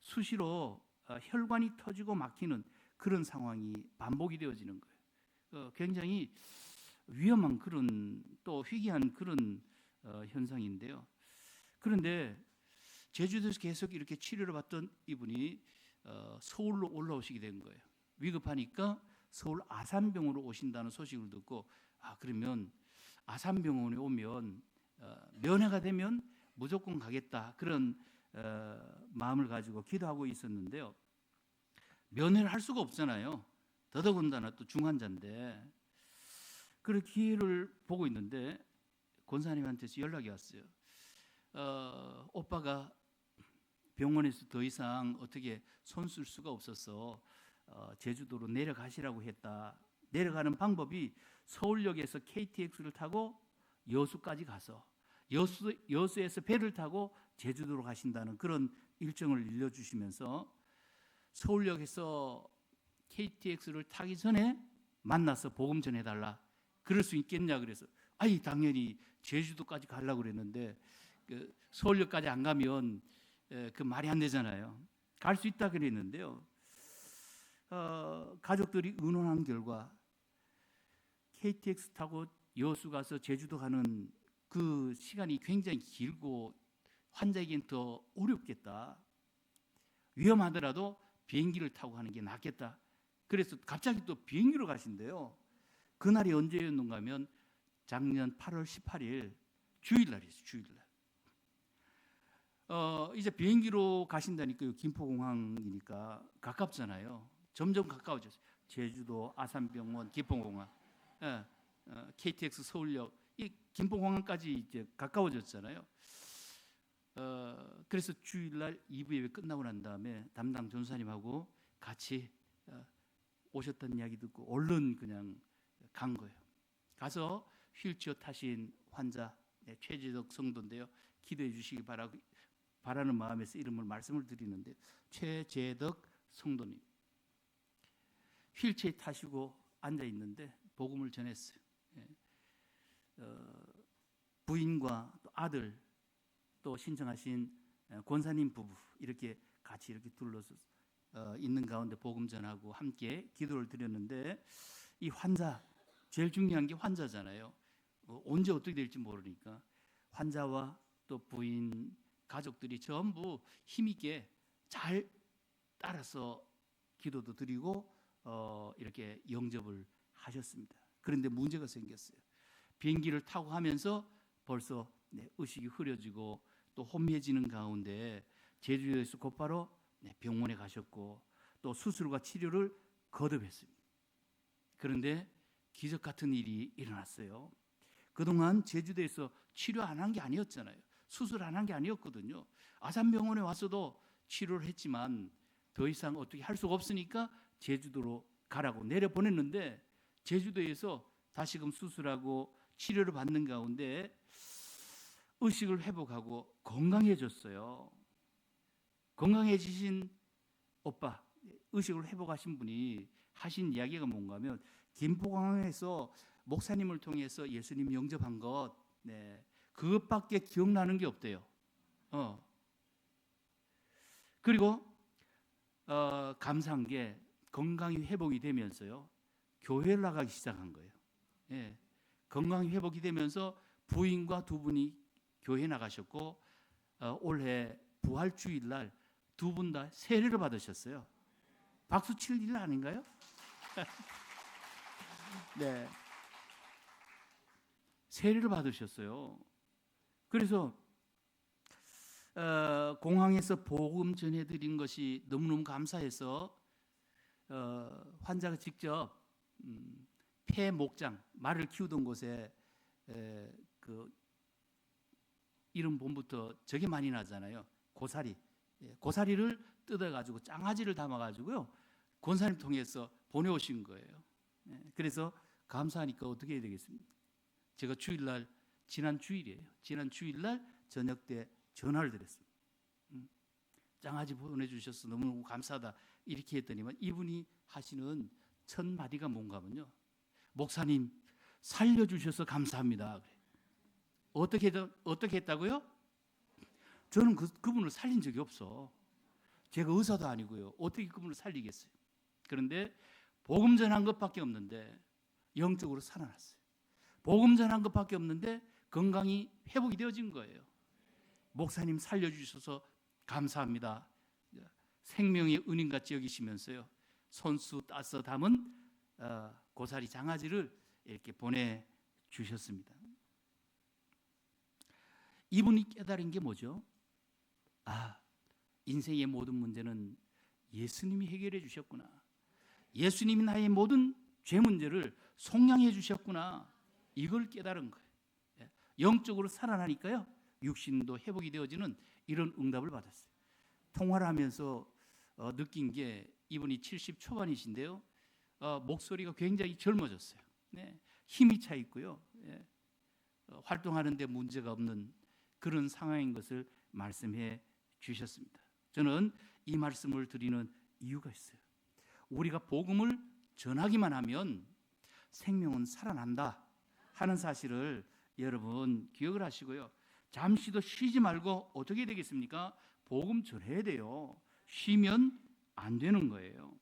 수시로 혈관이 터지고 막히는 그런 상황이 반복이 되어지는 거예요. 굉장히 위험한 그런, 또 희귀한 그런 현상인데요. 그런데 제주도에서 계속 이렇게 치료를 받던 이분이 서울로 올라오시게 된 거예요. 위급하니까 서울 아산병원으로 오신다는 소식을 듣고, 그러면 아산병원에 오면 면회가 되면 무조건 가겠다, 그런 마음을 가지고 기도하고 있었는데요, 면회를 할 수가 없잖아요. 더더군다나 또 중환자인데. 그런 기회를 보고 있는데 권사님한테서 연락이 왔어요. 오빠가 병원에서 더 이상 어떻게 손 쓸 수가 없어서 제주도로 내려가시라고 했다. 내려가는 방법이 서울역에서 KTX를 타고 여수까지 가서 여수에서 배를 타고 제주도로 가신다는 그런 일정을 일러주시면서, 서울역에서 KTX를 타기 전에 만나서 복음 전해달라, 그럴 수 있겠냐 그래서, 당연히 제주도까지 가려고 그랬는데 서울역까지 안 가면 그 말이 안 되잖아요. 갈 수 있다 그랬는데요, 가족들이 의논한 결과 KTX 타고 여수 가서 제주도 가는 그 시간이 굉장히 길고 환자에겐 더 어렵겠다, 위험하더라도 비행기를 타고 가는 게 낫겠다. 그래서 갑자기 또 비행기로 가신대요. 그날이 언제였는가 하면 작년 8월 18일 주일날이었어요. 주일날. 이제 비행기로 가신다니까요. 김포공항이니까 가깝잖아요. 점점 가까워졌어요. 제주도, 아산병원, 김포공항, KTX 서울역, 이 김포공항까지 이제 가까워졌잖아요. 그래서 주일날 2부 예배 끝나고 난 다음에 담당 전사님하고 같이 오셨다는 이야기 듣고 얼른 그냥 간 거예요. 가서 휠체어 타신 환자 최재덕 성도인데요, 기도해 주시기 바라는 마음에서 이름을 말씀을 드리는데, 최재덕 성도님 휠체어 타시고 앉아 있는데 복음을 전했어요. 부인과 또 아들, 또 신청하신 권사님 부부 이렇게 같이 이렇게 둘러서 있는 가운데 복음 전하고 함께 기도를 드렸는데, 이 환자, 제일 중요한 게 환자잖아요. 언제 어떻게 될지 모르니까 환자와 또 부인, 가족들이 전부 힘있게 잘 따라서 기도도 드리고 이렇게 영접을 하셨습니다. 그런데 문제가 생겼어요. 비행기를 타고 하면서 벌써 의식이 흐려지고 또 혼미해지는 가운데 제주도에서 곧바로 병원에 가셨고 또 수술과 치료를 거듭했습니다. 그런데 기적 같은 일이 일어났어요. 그동안 제주도에서 치료 안 한 게 아니었잖아요. 수술 안 한 게 아니었거든요. 아산병원에 와서도 치료를 했지만 더 이상 어떻게 할 수가 없으니까 제주도로 가라고 내려보냈는데, 제주도에서 다시금 수술하고 치료를 받는 가운데 의식을 회복하고 건강해졌어요. 건강해지신 오빠, 의식을 회복하신 분이 하신 이야기가 뭔가 하면, 김포공항에서 목사님을 통해서 예수님 영접한 것, 그것밖에 기억나는 게 없대요. 그리고 감사한 게, 건강이 회복이 되면서요, 교회를 나가기 시작한 거예요. 건강이 회복이 되면서 부인과 두 분이 교회 나가셨고, 올해 부활주일날 두 분 다 세례를 받으셨어요. 박수 칠 일 아닌가요? 네, 세례를 받으셨어요. 그래서 공항에서 복음 전해드린 것이 너무너무 감사해서 환자가 직접 폐 목장, 말을 키우던 곳에 그 이름 봄부터 저게 많이 나잖아요. 고사리, 고사리를 뜯어가지고 장아찌를 담아가지고요, 권사님 통해서 보내오신 거예요. 그래서 감사하니까 어떻게 해야 되겠습니까? 제가 주일날, 지난 주일이에요. 지난 주일날 저녁 때 전화를 드렸습니다. 장아찌 보내주셔서 너무너무 감사하다 이렇게 했더니만, 이분이 하시는 첫 마디가 뭔가 하면요, 목사님 살려주셔서 감사합니다. 어떻게 했다고요? 저는 그분을 살린 적이 없어. 제가 의사도 아니고요. 어떻게 그분을 살리겠어요? 그런데 복음 전한 것밖에 없는데 영적으로 살아났어요. 복음 전한 것밖에 없는데 건강이 회복이 되어진 거예요. 목사님 살려주셔서 감사합니다. 생명의 은인같이 여기시면서요, 손수 따서 담은 고사리 장아찌를 이렇게 보내주셨습니다. 이분이 깨달은 게 뭐죠? 인생의 모든 문제는 예수님이 해결해 주셨구나. 예수님이 나의 모든 죄 문제를 속량해 주셨구나. 이걸 깨달은 거예요. 영적으로 살아나니까요, 육신도 회복이 되어지는 이런 응답을 받았어요. 통화를 하면서 느낀 게, 이분이 70 초반이신데요, 목소리가 굉장히 젊어졌어요. 힘이 차 있고요, 활동하는 데 문제가 없는 그런 상황인 것을 말씀해 주셨습니다. 저는 이 말씀을 드리는 이유가 있어요. 우리가 복음을 전하기만 하면 생명은 살아난다 하는 사실을 여러분 기억을 하시고요, 잠시도 쉬지 말고 어떻게 되겠습니까? 복음 전해야 돼요. 쉬면 안 되는 거예요.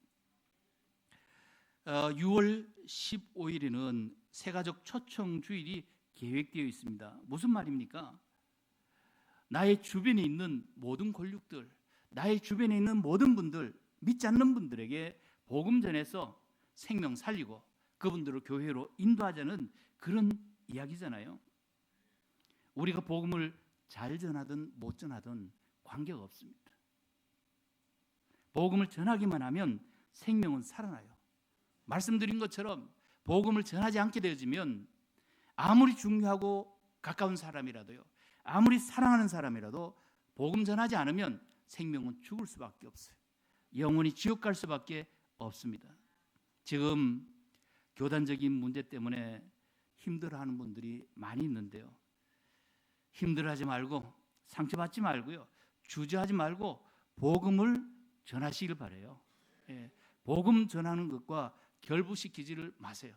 6월 15일에는 새가족 초청 주일이 계획되어 있습니다. 무슨 말입니까? 나의 주변에 있는 모든 권력들, 나의 주변에 있는 모든 분들, 믿지 않는 분들에게 복음 전해서 생명 살리고 그분들을 교회로 인도하자는 그런 이야기잖아요. 우리가 복음을 잘 전하든 못 전하든 관계가 없습니다. 복음을 전하기만 하면 생명은 살아나요. 말씀드린 것처럼 복음을 전하지 않게 되어지면 아무리 중요하고 가까운 사람이라도요, 아무리 사랑하는 사람이라도 복음 전하지 않으면 생명은 죽을 수밖에 없어요. 영원히 지옥 갈 수밖에 없습니다. 지금 교단적인 문제 때문에 힘들어하는 분들이 많이 있는데요, 힘들어하지 말고 상처받지 말고요, 주저하지 말고 복음을 전하시길 바라요. 복음 전하는 것과 결부시키지를 마세요.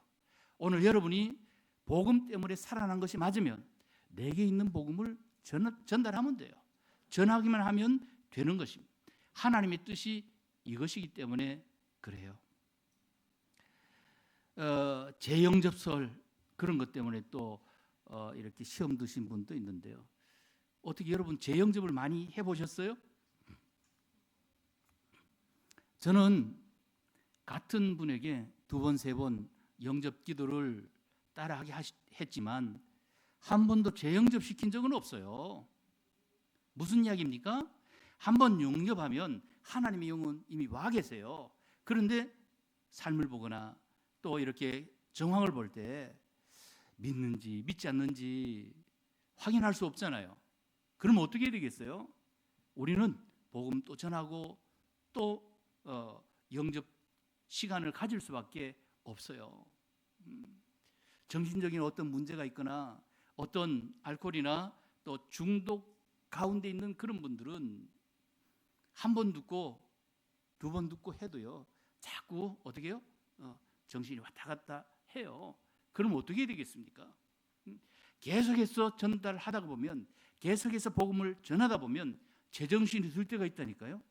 오늘 여러분이 복음 때문에 살아난 것이 맞으면 내게 있는 복음을 전달하면 돼요. 전하기만 하면 되는 것입니다. 하나님의 뜻이 이것이기 때문에 그래요. 재영접설 그런 것 때문에 또 이렇게 시험 드신 분도 있는데요. 어떻게 여러분 재영접을 많이 해보셨어요? 저는 같은 분에게 두 번, 세 번 영접 기도를 따라하게 했지만 한 번도 재영접 시킨 적은 없어요. 무슨 이야기입니까? 한 번 영접하면 하나님의 영은 이미 와 계세요. 그런데 삶을 보거나 또 이렇게 정황을 볼 때 믿는지 믿지 않는지 확인할 수 없잖아요. 그럼 어떻게 해야 되겠어요? 우리는 복음 또 전하고 또 영접 시간을 가질 수밖에 없어요. 정신적인 어떤 문제가 있거나 어떤 알코올이나 또 중독 가운데 있는 그런 분들은 한 번 듣고 두 번 듣고 해도요, 자꾸 어떻게 해요? 정신이 왔다 갔다 해요. 그럼 어떻게 해야 되겠습니까? 계속해서 전달하다 보면, 계속해서 복음을 전하다 보면 제정신이 들 때가 있다니까요.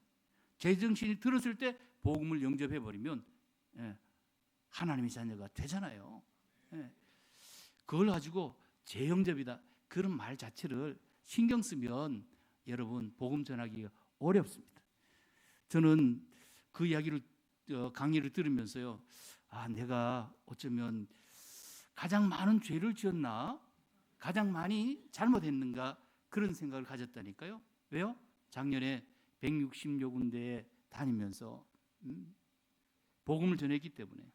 제정신이 들었을 때 복음을 영접해 버리면 하나님의 자녀가 되잖아요. 그걸 가지고 재영접이다, 그런 말 자체를 신경 쓰면 여러분 복음 전하기가 어렵습니다. 저는 그 이야기를 강의를 들으면서요, 내가 어쩌면 가장 많은 죄를 지었나, 가장 많이 잘못했는가, 그런 생각을 가졌다니까요. 왜요? 작년에 160여 군데에 다니면서 복음을 전했기 때문에.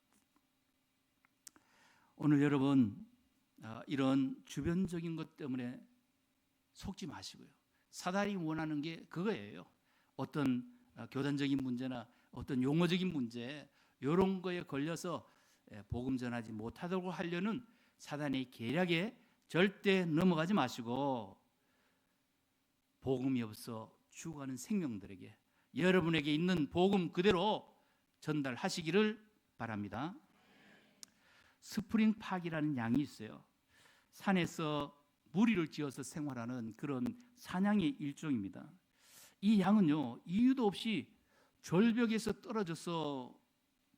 오늘 여러분 이런 주변적인 것 때문에 속지 마시고요. 사단이 원하는 게 그거예요. 어떤 교단적인 문제나 어떤 용어적인 문제, 이런 거에 걸려서 복음 전하지 못하도록 하려는 사단의 계략에 절대 넘어가지 마시고, 복음이 없어 죽어가는 생명들에게 여러분에게 있는 복음 그대로 전달하시기를 바랍니다. 스프링 팍이라는 양이 있어요. 산에서 무리를 지어서 생활하는 그런 사냥의 일종입니다. 이 양은요, 이유도 없이 절벽에서 떨어져서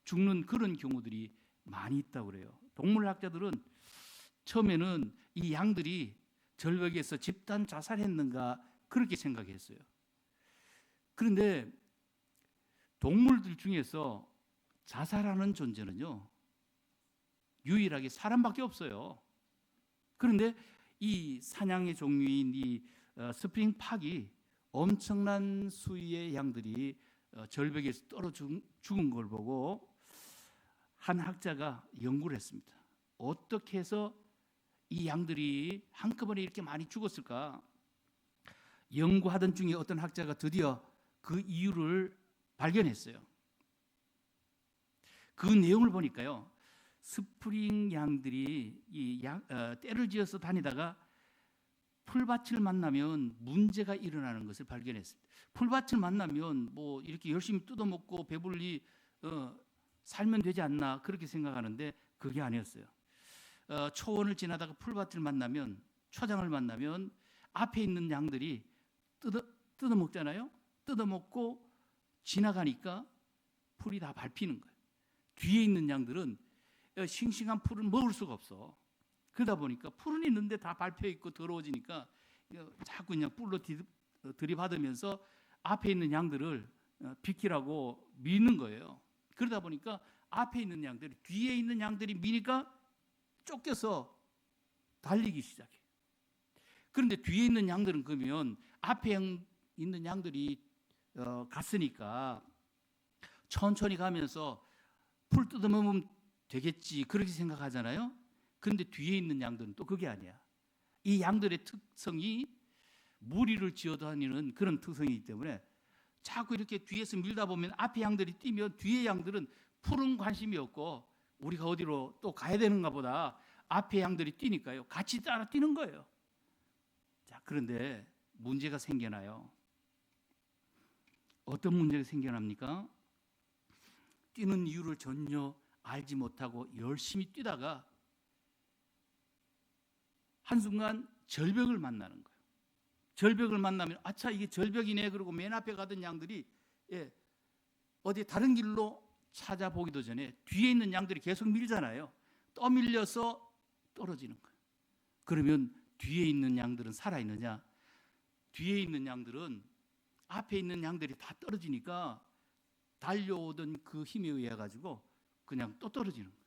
죽는 그런 경우들이 많이 있다고 그래요. 동물학자들은 처음에는 이 양들이 절벽에서 집단 자살했는가 그렇게 생각했어요. 그런데 동물들 중에서 자살하는 존재는요, 유일하게 사람밖에 없어요. 그런데 이 사냥의 종류인 이 스프링 팍이 엄청난 수의 양들이 절벽에서 떨어져 죽은 걸 보고 한 학자가 연구를 했습니다. 어떻게 해서 이 양들이 한꺼번에 이렇게 많이 죽었을까? 연구하던 중에 어떤 학자가 드디어 그 이유를 발견했어요. 그 내용을 보니까요, 스프링 양들이 떼를 지어서 다니다가 풀밭을 만나면 문제가 일어나는 것을 발견했습니다. 풀밭을 만나면 뭐 이렇게 열심히 뜯어먹고 배불리 살면 되지 않나 그렇게 생각하는데 그게 아니었어요. 초원을 지나다가 풀밭을 만나면, 초장을 만나면 앞에 있는 양들이 뜯어먹잖아요. 뜯어먹고 지나가니까 풀이 다 밟히는 거예요. 뒤에 있는 양들은 싱싱한 풀을 먹을 수가 없어. 그러다 보니까 풀은 있는데 다 밟혀 있고 더러워지니까 자꾸 그냥 뿔로 들이받으면서 앞에 있는 양들을 비키라고 미는 거예요. 그러다 보니까 앞에 있는 양들이 뒤에 있는 양들이 미니까 쫓겨서 달리기 시작해. 그런데 뒤에 있는 양들은 그러면 앞에 있는 양들이 갔으니까 천천히 가면서 풀 뜯어먹으면 되겠지 그렇게 생각하잖아요. 그런데 뒤에 있는 양들은 또 그게 아니야. 이 양들의 특성이 무리를 지어다니는 그런 특성이기 때문에 자꾸 이렇게 뒤에서 밀다 보면 앞에 양들이 뛰면 뒤에 양들은 풀은 관심이 없고 우리가 어디로 또 가야 되는가 보다 앞에 양들이 뛰니까요, 같이 따라 뛰는 거예요. 자, 그런데 문제가 생겨나요. 어떤 문제가 생겨납니까? 뛰는 이유를 전혀 알지 못하고 열심히 뛰다가 한순간 절벽을 만나는 거예요. 절벽을 만나면 아차, 이게 절벽이네 그러고 맨 앞에 가던 양들이 어디 다른 길로 찾아보기도 전에 뒤에 있는 양들이 계속 밀잖아요. 떠밀려서 떨어지는 거예요. 그러면 뒤에 있는 양들은 살아있느냐? 뒤에 있는 양들은 앞에 있는 양들이 다 떨어지니까 달려오던 그 힘에 의해 가지고 그냥 또 떨어지는 거예요.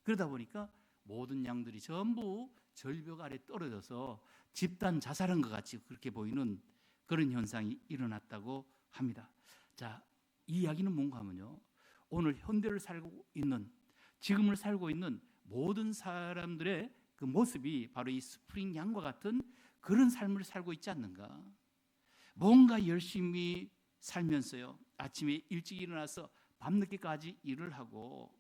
그러다 보니까 모든 양들이 전부 절벽 아래 떨어져서 집단 자살한 것 같이 그렇게 보이는 그런 현상이 일어났다고 합니다. 자, 이 이야기는 뭔가 하면요, 오늘 현대를 살고 있는, 지금을 살고 있는 모든 사람들의 그 모습이 바로 이 스프링 양과 같은 그런 삶을 살고 있지 않는가? 뭔가 열심히 살면서요, 아침에 일찍 일어나서 밤늦게까지 일을 하고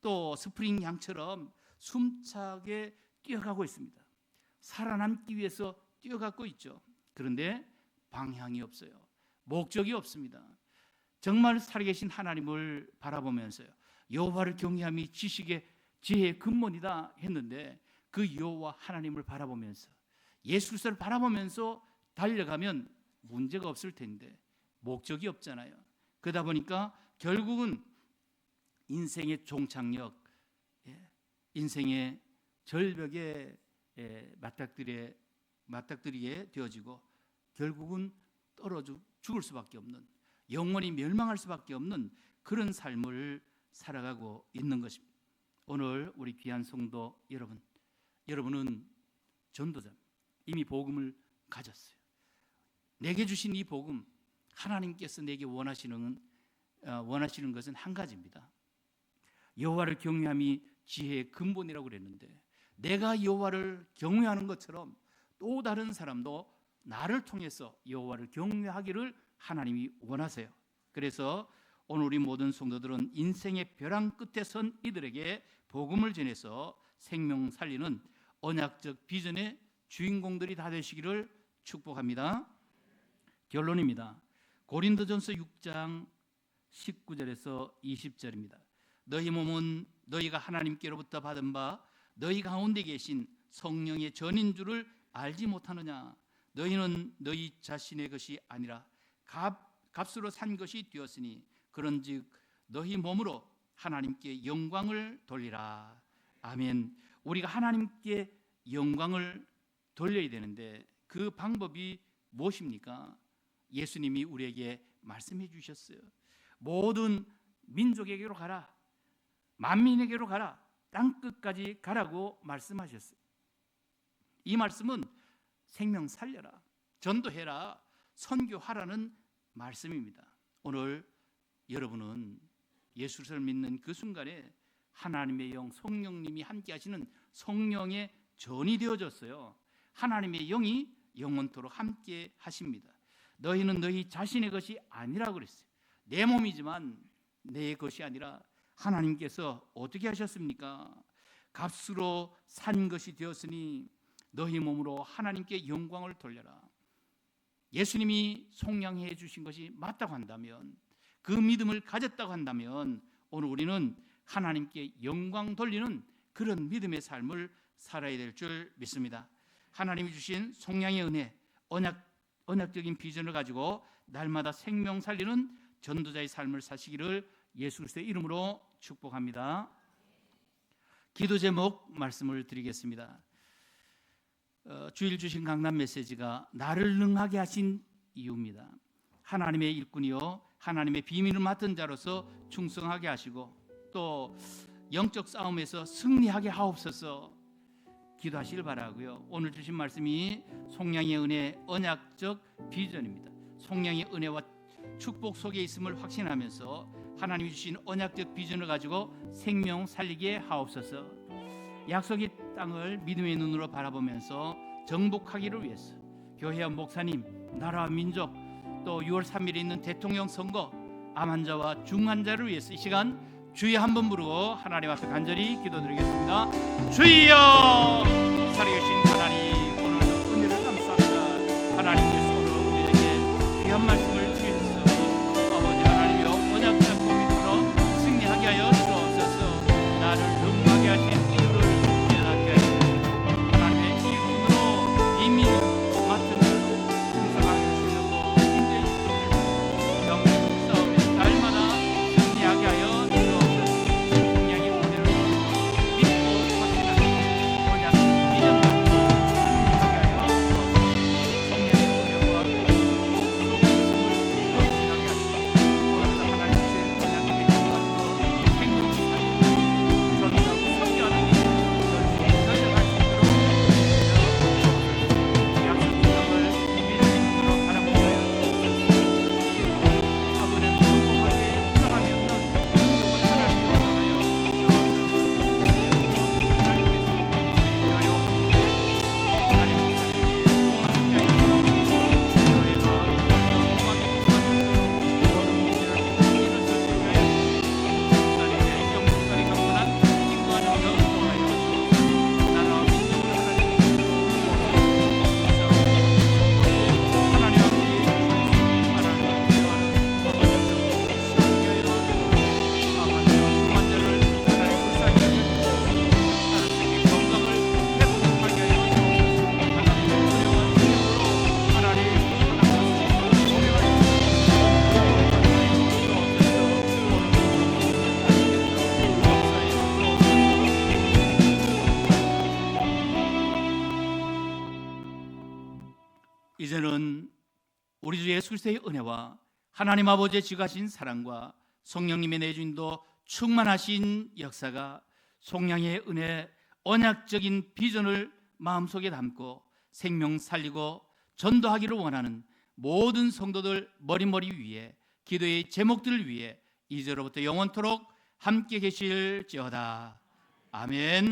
또 스프링 양처럼 숨차게 뛰어가고 있습니다. 살아남기 위해서 뛰어가고 있죠. 그런데 방향이 없어요. 목적이 없습니다. 정말 살아계신 하나님을 바라보면서요, 여호와를 경외함이 지식의 지혜의 근본이다 했는데 그 여호와 하나님을 바라보면서 예수 그리스도를 바라보면서 달려가면 문제가 없을 텐데 목적이 없잖아요. 그러다 보니까 결국은 인생의 종착역, 인생의 절벽에 맞닥뜨리게 되어지고 결국은 떨어져 죽을 수밖에 없는, 영원히 멸망할 수밖에 없는 그런 삶을 살아가고 있는 것입니다. 오늘 우리 귀한 성도 여러분, 여러분은 전도자, 이미 복음을 가졌어요. 내게 주신 이 복음, 하나님께서 내게 원하시는 것은 한 가지입니다. 여호와를 경외함이 지혜의 근본이라고 그랬는데 내가 여호와를 경외하는 것처럼 또 다른 사람도 나를 통해서 여호와를 경외하기를 하나님이 원하세요. 그래서 오늘 우리 모든 성도들은 인생의 벼랑 끝에 선 이들에게 복음을 전해서 생명 살리는 언약적 비전의 주인공들이 다 되시기를 축복합니다. 결론입니다. 고린도전서 6장 19절에서 20절입니다. 너희 몸은 너희가 하나님께로부터 받은 바 너희 가운데 계신 성령의 전인 줄을 알지 못하느냐? 너희는 너희 자신의 것이 아니라 값으로 산 것이 되었으니 그런즉 너희 몸으로 하나님께 영광을 돌리라. 아멘. 우리가 하나님께 영광을 돌려야 되는데 그 방법이 무엇입니까? 예수님이 우리에게 말씀해 주셨어요. 모든 민족에게로 가라, 만민에게로 가라, 땅끝까지 가라고 말씀하셨어요. 이 말씀은 생명 살려라, 전도해라, 선교하라는 말씀입니다. 오늘 여러분은 예수를 믿는 그 순간에 하나님의 영, 성령님이 함께 하시는 성령의 전이 되어졌어요. 하나님의 영이 영원토록 함께 하십니다. 너희는 너희 자신의 것이 아니라고 그랬어요. 내 몸이지만 내 것이 아니라 하나님께서 어떻게 하셨습니까? 값으로 산 것이 되었으니 너희 몸으로 하나님께 영광을 돌려라. 예수님이 속량해 주신 것이 맞다고 한다면, 그 믿음을 가졌다고 한다면 오늘 우리는 하나님께 영광 돌리는 그런 믿음의 삶을 살아야 될 줄 믿습니다. 하나님이 주신 속량의 은혜, 언약적인 비전을 가지고 날마다 생명 살리는 전도자의 삶을 사시기를 예수 그리스도의 이름으로 축복합니다. 기도 제목 말씀을 드리겠습니다. 주일 주신 강남 메시지가 나를 능하게 하신 이유입니다. 하나님의 일꾼이요 하나님의 비밀을 맡은 자로서 충성하게 하시고 또 영적 싸움에서 승리하게 하옵소서 기도하시길 바라고요. 오늘 주신 말씀이 속량의 은혜 언약적 비전입니다. 속량의 은혜와 축복 속에 있음을 확신하면서 하나님이 주신 언약적 비전을 가지고 생명 살리게 하옵소서. 약속의 땅을 믿음의 눈으로 바라보면서 정복하기를 위해서 교회와 목사님, 나라와 민족, 또 6월 3일에 있는 대통령 선거, 암 환자와 중환자를 위해서 이 시간 주여 한번 부르고 하나님 앞에 간절히 기도드리겠습니다. 주여! 살아계신 하나님, 오늘도 은혜를 감사합니다. 하나님께서 오늘 우리에게 귀한 말씀을 주셨으니 아버지 하나님이여 언약적 고민으로 승리하게 하여 주옵소서. 나를 능하게 하신 이유를 깨닫게 하시고 하나님의 일꾼으로 이미 맡은 일로 충성하게 주시고 힘들 주시고 영적 싸움에서 날마다 승리하게 하여 주옵소서. 성령의 은혜를 믿고 확신하는 언약 비전과 이제는 우리 주 예수 그리스도의 은혜와 하나님 아버지의 지가신 사랑과 성령님의 내주인도 충만하신 역사가 속량의 은혜 언약적인 비전을 마음속에 담고 생명 살리고 전도하기를 원하는 모든 성도들 머리머리 위에 기도의 제목들을 위해 이제로부터 영원토록 함께 계실지어다. 아멘.